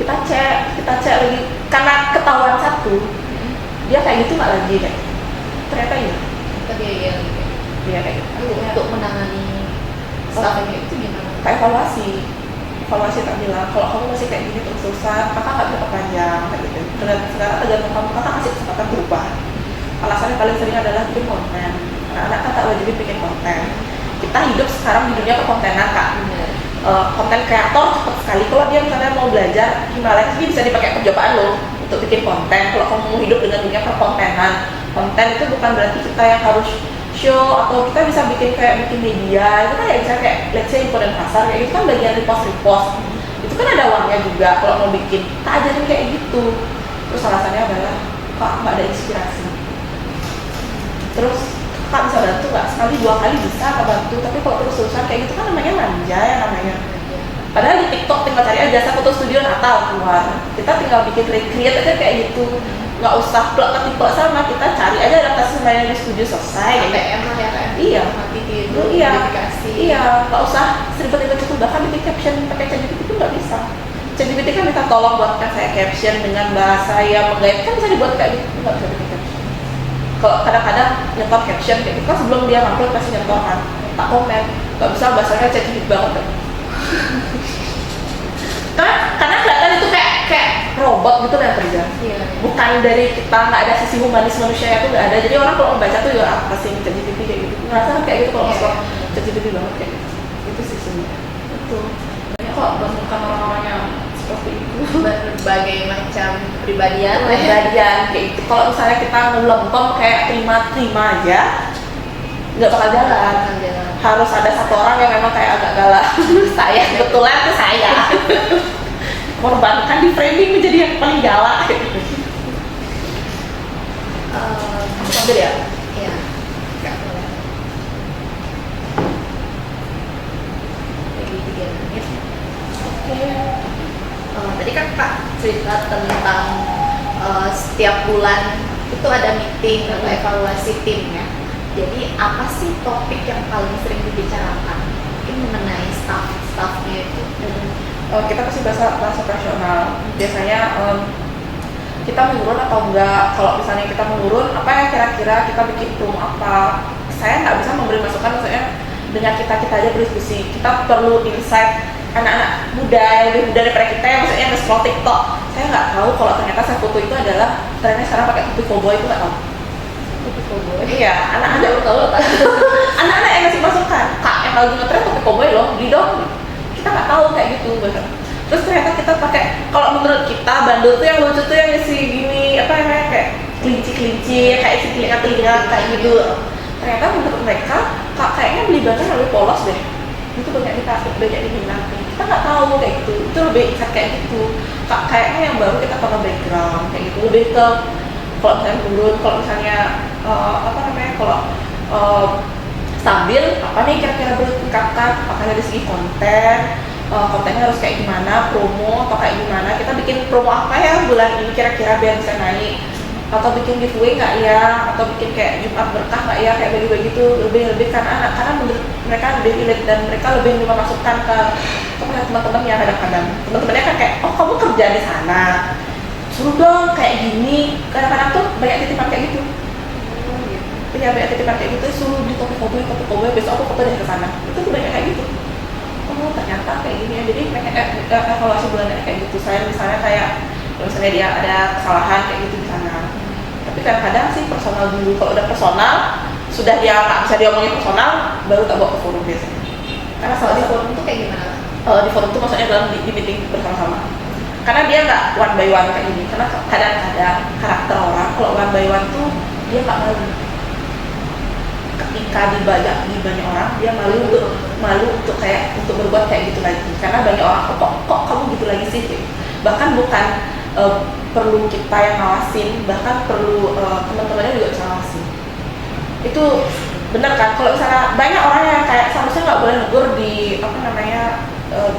kita cek lagi karena ketahuan satu dia kayak gitu nggak lagi kayak ternyata iya dia kayak gitu. Untuk menangani staff kayak itu gimana? Kayak evaluasi tak bilang kalau kamu masih kayak gini terus-terusan kakak nggak bisa perpanjang kayak gitu. Sekarang tergantung kamu, kakak kasih kesempatan berubah. Alasannya paling sering adalah bikin konten. Anak-anak kan tak wajib bikin konten. Kita hidup sekarang di dunia perkontenan kak. Konten kreator cepat sekali. Kalau dia misalnya mau belajar Himalaya, dia bisa dipakai percobaan loh untuk bikin konten. Kalau kamu mau hidup dengan dunia perkontenan, konten itu bukan berarti kita yang harus show atau kita bisa bikin media. Itu kan ya bisa kayak let's say info dan pasar kayak gitu kan bagian repost. Itu kan ada uangnya juga kalau mau bikin. Kita ajarin kayak gitu. Terus alasannya adalah kak nggak ada inspirasi. Terus kak bisa bantu nggak? Sekali 2 kali bisa kak bantu, tapi kalau terus-terusan kayak gitu kan namanya manja ya namanya. Padahal di TikTok tinggal cari aja jasa foto studio Natal keluar. Kita tinggal bikin recreate aja kayak gitu. Nggak usah plek-plek sama, kita cari aja adaptasi mainan di studio selesai. ATM lah ya kan? Iya. Mati tidur, Iya. modifikasi. Iya, nggak usah seribet-ribet itu. Bahkan bikin caption pakai ChatGPT itu nggak bisa. ChatGPT kan minta tolong buatkan saya caption dengan bahasa yang menggait, kan bisa dibuat kayak gitu, nggak bisa bikin caption. Kalau kadang-kadang nyetor caption kayak gitu kan sebelum dia ngupload pasti nyetor kan, tak komen, nggak bisa bahasanya ChatGPT banget kan. Karena kelihatan itu kayak robot gitu yang kerja. Iya. Bukan dari kita, nggak ada sisi humanis manusia itu nggak ada. Jadi orang kalau membaca tuh ya apa sih ChatGPT kayak gitu, ngerasa kayak gitu kalau masuk ChatGPT banget kayak gitu. Itu sih sebenarnya. Betul. Banyak kok menemukan orang-orang yang seperti itu. Berbagai macam kepribadian lah ya. Kepribadian kayak gitu. Kalau misalnya kita ngelempem kayak terima aja, nggak bakal jalan. Harus ada satu orang yang memang kayak agak galak. Saya kebetulan tuh saya. Korbankan di framing menjadi yang paling galak. Ambil ya? Iya. Nggak boleh. Lagi 3 menit. Oke. Tadi kan Kak cerita tentang setiap bulan itu ada meeting atau evaluasi tim ya. Jadi apa sih topik yang paling sering dibicarakan? Mungkin mengenai staff-staffnya itu. Kita pasti bahasa operasional. Biasanya kita menurun atau enggak. Kalau misalnya kita menurun, apa yang kira-kira kita bikin promo apa? Saya nggak bisa memberi masukan, maksudnya dengan kita aja berdiskusi. Kita perlu insight anak-anak muda yang lebih muda daripada kita yang maksudnya nge-scroll TikTok. Saya nggak tahu kalau ternyata saya foto itu adalah trennya sekarang pakai topi cowboy, itu nggak tahu. Topi cowboy. Iya, anak-anak tahu loh. Anak-anak yang ngasih masukan, kak yang lagi ngetren topi cowboy loh, beli dong. Kita nggak tahu kayak gitu bahkan. Terus ternyata kita pakai, kalau menurut kita bandul tuh yang lucu tuh yang isi gini apa namanya kayak kelinci kayak isi telinga kayak gitu. Ternyata menurut mereka kayaknya beli bahan lebih polos deh. Itu banyak diminati. Kita nggak tahu kayak gitu. Itu lebih ikat kayak gitu. Kayaknya yang baru kita pakai background kayak gitu. Lebih ke kalau misalnya turun, kalau misalnya apa namanya kalau stabil, apa nih kira-kira perlu ditingkatkan? Apakah dari segi konten, kontennya harus kayak gimana, promo atau kayak gimana? Kita bikin promo apa ya bulan ini kira-kira biar bisa naik? Atau bikin giveaway nggak ya? Atau bikin kayak Jumat berkah nggak ya? Kayak bagi-bagi gitu lebih karena menurut mereka lebih relate dan mereka lebih memasukkan ke teman-temannya kadang-kadang. Teman-temannya kan kayak, oh kamu kerja di sana, suruh dong kayak gini. Kadang-kadang tuh banyak titipan kayak gitu. Punya banyak titipan kayak gitu, suruh di topi cowboy, besok aku foto dari ke sana. Itu tuh banyak kayak gitu. Oh ternyata kayak gini ya. Jadi mereka evaluasi bulannya kayak gitu. Saya misalnya kayak misalnya dia ada kesalahan kayak gitu di sana. Tapi kadang-kadang sih personal dulu. Kalau udah personal, sudah dia nggak bisa diomongin personal, baru tak bawa ke forum biasanya. Karena Kalau di forum tuh kayak gimana? di forum tuh maksudnya dalam di meeting bersama-sama. Karena dia nggak one by one kayak gini. Karena kadang-kadang karakter orang kalau one by one tuh dia nggak malu. Ketika di banyak orang dia malu untuk kayak untuk berbuat kayak gitu lagi. Karena banyak orang kok kamu gitu lagi sih. Bahkan bukan perlu kita yang ngawasin, bahkan perlu teman-temannya juga bisa ngawasin. Itu benar kan? Kalau misalnya banyak orang yang kayak seharusnya nggak boleh negur di apa namanya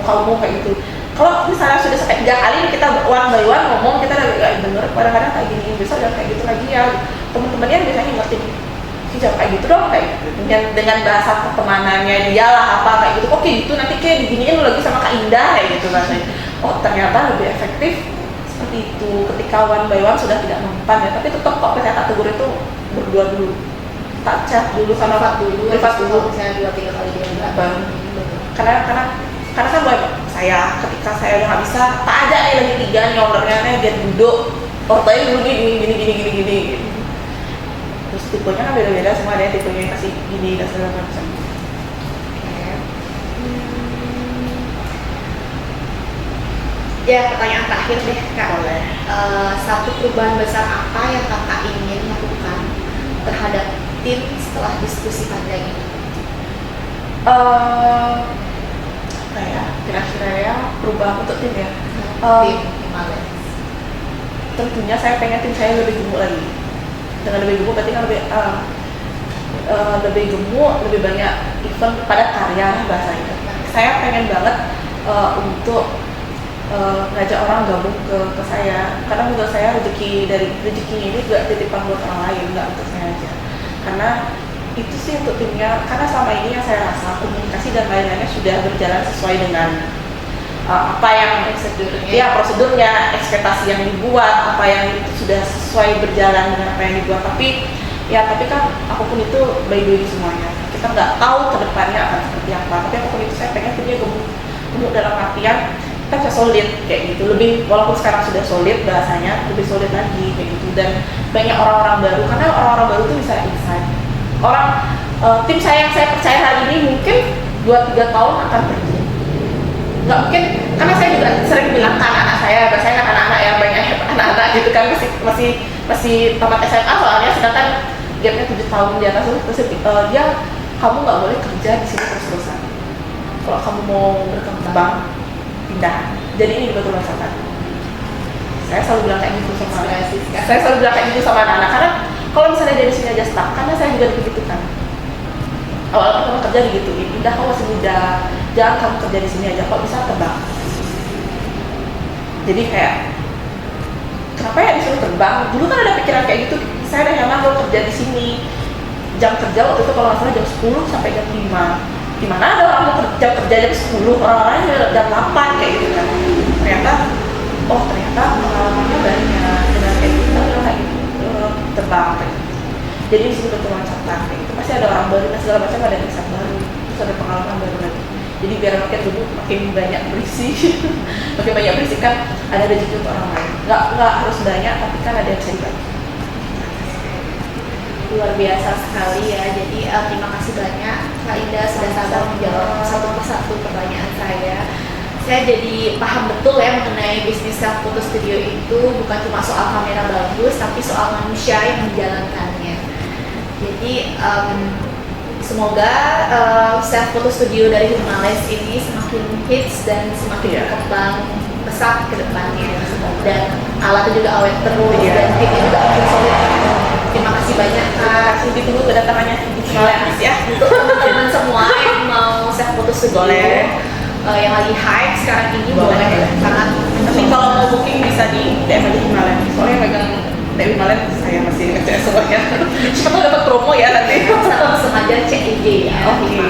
kamu kayak gitu. Kalau misalnya sudah sampai 3 kali kita one by one ngomong, kita udah gak denger, kadang-kadang kayak gini, besok udah kayak gitu lagi ya. Teman-temannya biasanya ngerti. jangan kayak gitu dong, kayak gitu dengan bahasa pertemanannya dia lah apa kayak gitu, oke gitu nanti kayak diginiin lu lagi sama Kak Indah kayak gitu rasanya. Oh ternyata lebih efektif seperti itu ketika one by one sudah tidak mempan ya, tapi tetap kok saya tegur itu berdua dulu, tak chat dulu sama privat dulu misalnya 2-3 kali dia enggak baru. Karena kan buat saya ketika saya udah nggak bisa tak ada nih lagi 3 nih ordernya nih dia duduk ordernya dulu gini gitu. Terus tipenya kan beda-beda semua, ada yang tipenya yang kasih gini dan segala macam. Ya, pertanyaan terakhir deh Kak. Boleh. Satu perubahan besar apa yang Kakak ingin lakukan terhadap tim setelah diskusi panjang ini? Apa ya, kira-kira ya perubahan untuk tim ya? Tim Himalaya. Tentunya saya pengen tim saya lebih gemuk lagi. Dengan lebih gemuk berarti kan lebih gemuk, lebih banyak event pada karya bahasanya. Saya pengen banget untuk ngajak orang gabung ke saya, karena menurut saya rezekinya ini juga titipan buat orang lain, nggak untuk saya aja. Karena itu sih untuk timnya, karena selama ini yang saya rasa komunikasi dan lain-lainnya sudah berjalan sesuai dengan apa yang prosedurnya, ekspektasi yang dibuat, apa yang itu sudah sesuai berjalan dengan apa yang dibuat. Tapi kan apapun itu by the way semuanya, kita nggak tahu kedepannya akan seperti apa. Tapi apapun itu saya pengen timnya gemuk dalam artian kita bisa solid kayak gitu, lebih walaupun sekarang sudah solid bahasanya lebih solid lagi kayak gitu, dan banyak orang-orang baru, karena orang-orang baru itu bisa insight tim saya yang saya percaya hari ini mungkin 2-3 tahun akan pergi, nggak mungkin, karena saya juga sering bilang ke anak-anak saya kan anak-anak yang banyak anak-anak gitu kan masih tamat SMA soalnya, sedangkan gapnya 7 tahun di atas terus dia kamu nggak boleh kerja di sini terus-terusan, kalau kamu mau berkembang pindah. Jadi ini betul rasakan. Saya selalu bilang kayak gitu sama anak-anak, karena kalau misalnya dia di sini aja stuck, karena saya juga begitu kan. Awal pertama kerja digituin, pindah kamu masih muda, jangan kamu kerja di sini aja, kok bisa terbang. Jadi kayak kenapa ya disuruh terbang? Dulu kan ada pikiran kayak gitu. Saya udah nyaman kalau kerja di sini. Jam kerja waktu itu kalau nggak salah jam 10 sampai jam 5. Gimana ada orang mau kerja jam 10, orang-orang jam 8 kayak gitu kan. Ternyata pengalamannya banyak dengan kayak gitu, kayak gitu terbang kayak gitu. Jadi di sini betul loncatan kayak gitu. Pasti ada orang baru dan segala macam, ada kisah baru, terus ada pengalaman baru lagi. Jadi biar makin dulu makin banyak berisi, makin banyak berisi kan ada rezeki untuk orang lain. Nggak harus banyak, tapi kan ada yang bisa dibagi. Luar biasa sekali ya. Jadi terima kasih banyak Kak Indah sudah sabar menjawab satu persatu pertanyaan saya. Saya jadi paham betul ya mengenai bisnis self photo studio itu bukan cuma soal kamera bagus, tapi soal manusia yang menjalankannya. Jadi semoga self photo studio dari Himalaya ini semakin hits dan semakin berkembang pesat ke depannya. Dan alatnya juga awet terus dan timnya juga makin solid. Terima kasih banyak Kak. Ditunggu kedatangannya Himalaya ya. Untuk teman-teman semua yang mau self photo studio yang lagi hype sekarang ini boleh sangat. Tapi kalau mau booking bisa di DM aja Himalaya. Soalnya megang DM Himalaya saya masih ngecek semuanya. Siapa dapat promo ya nanti. Langsung aja cek IG ya. Oke.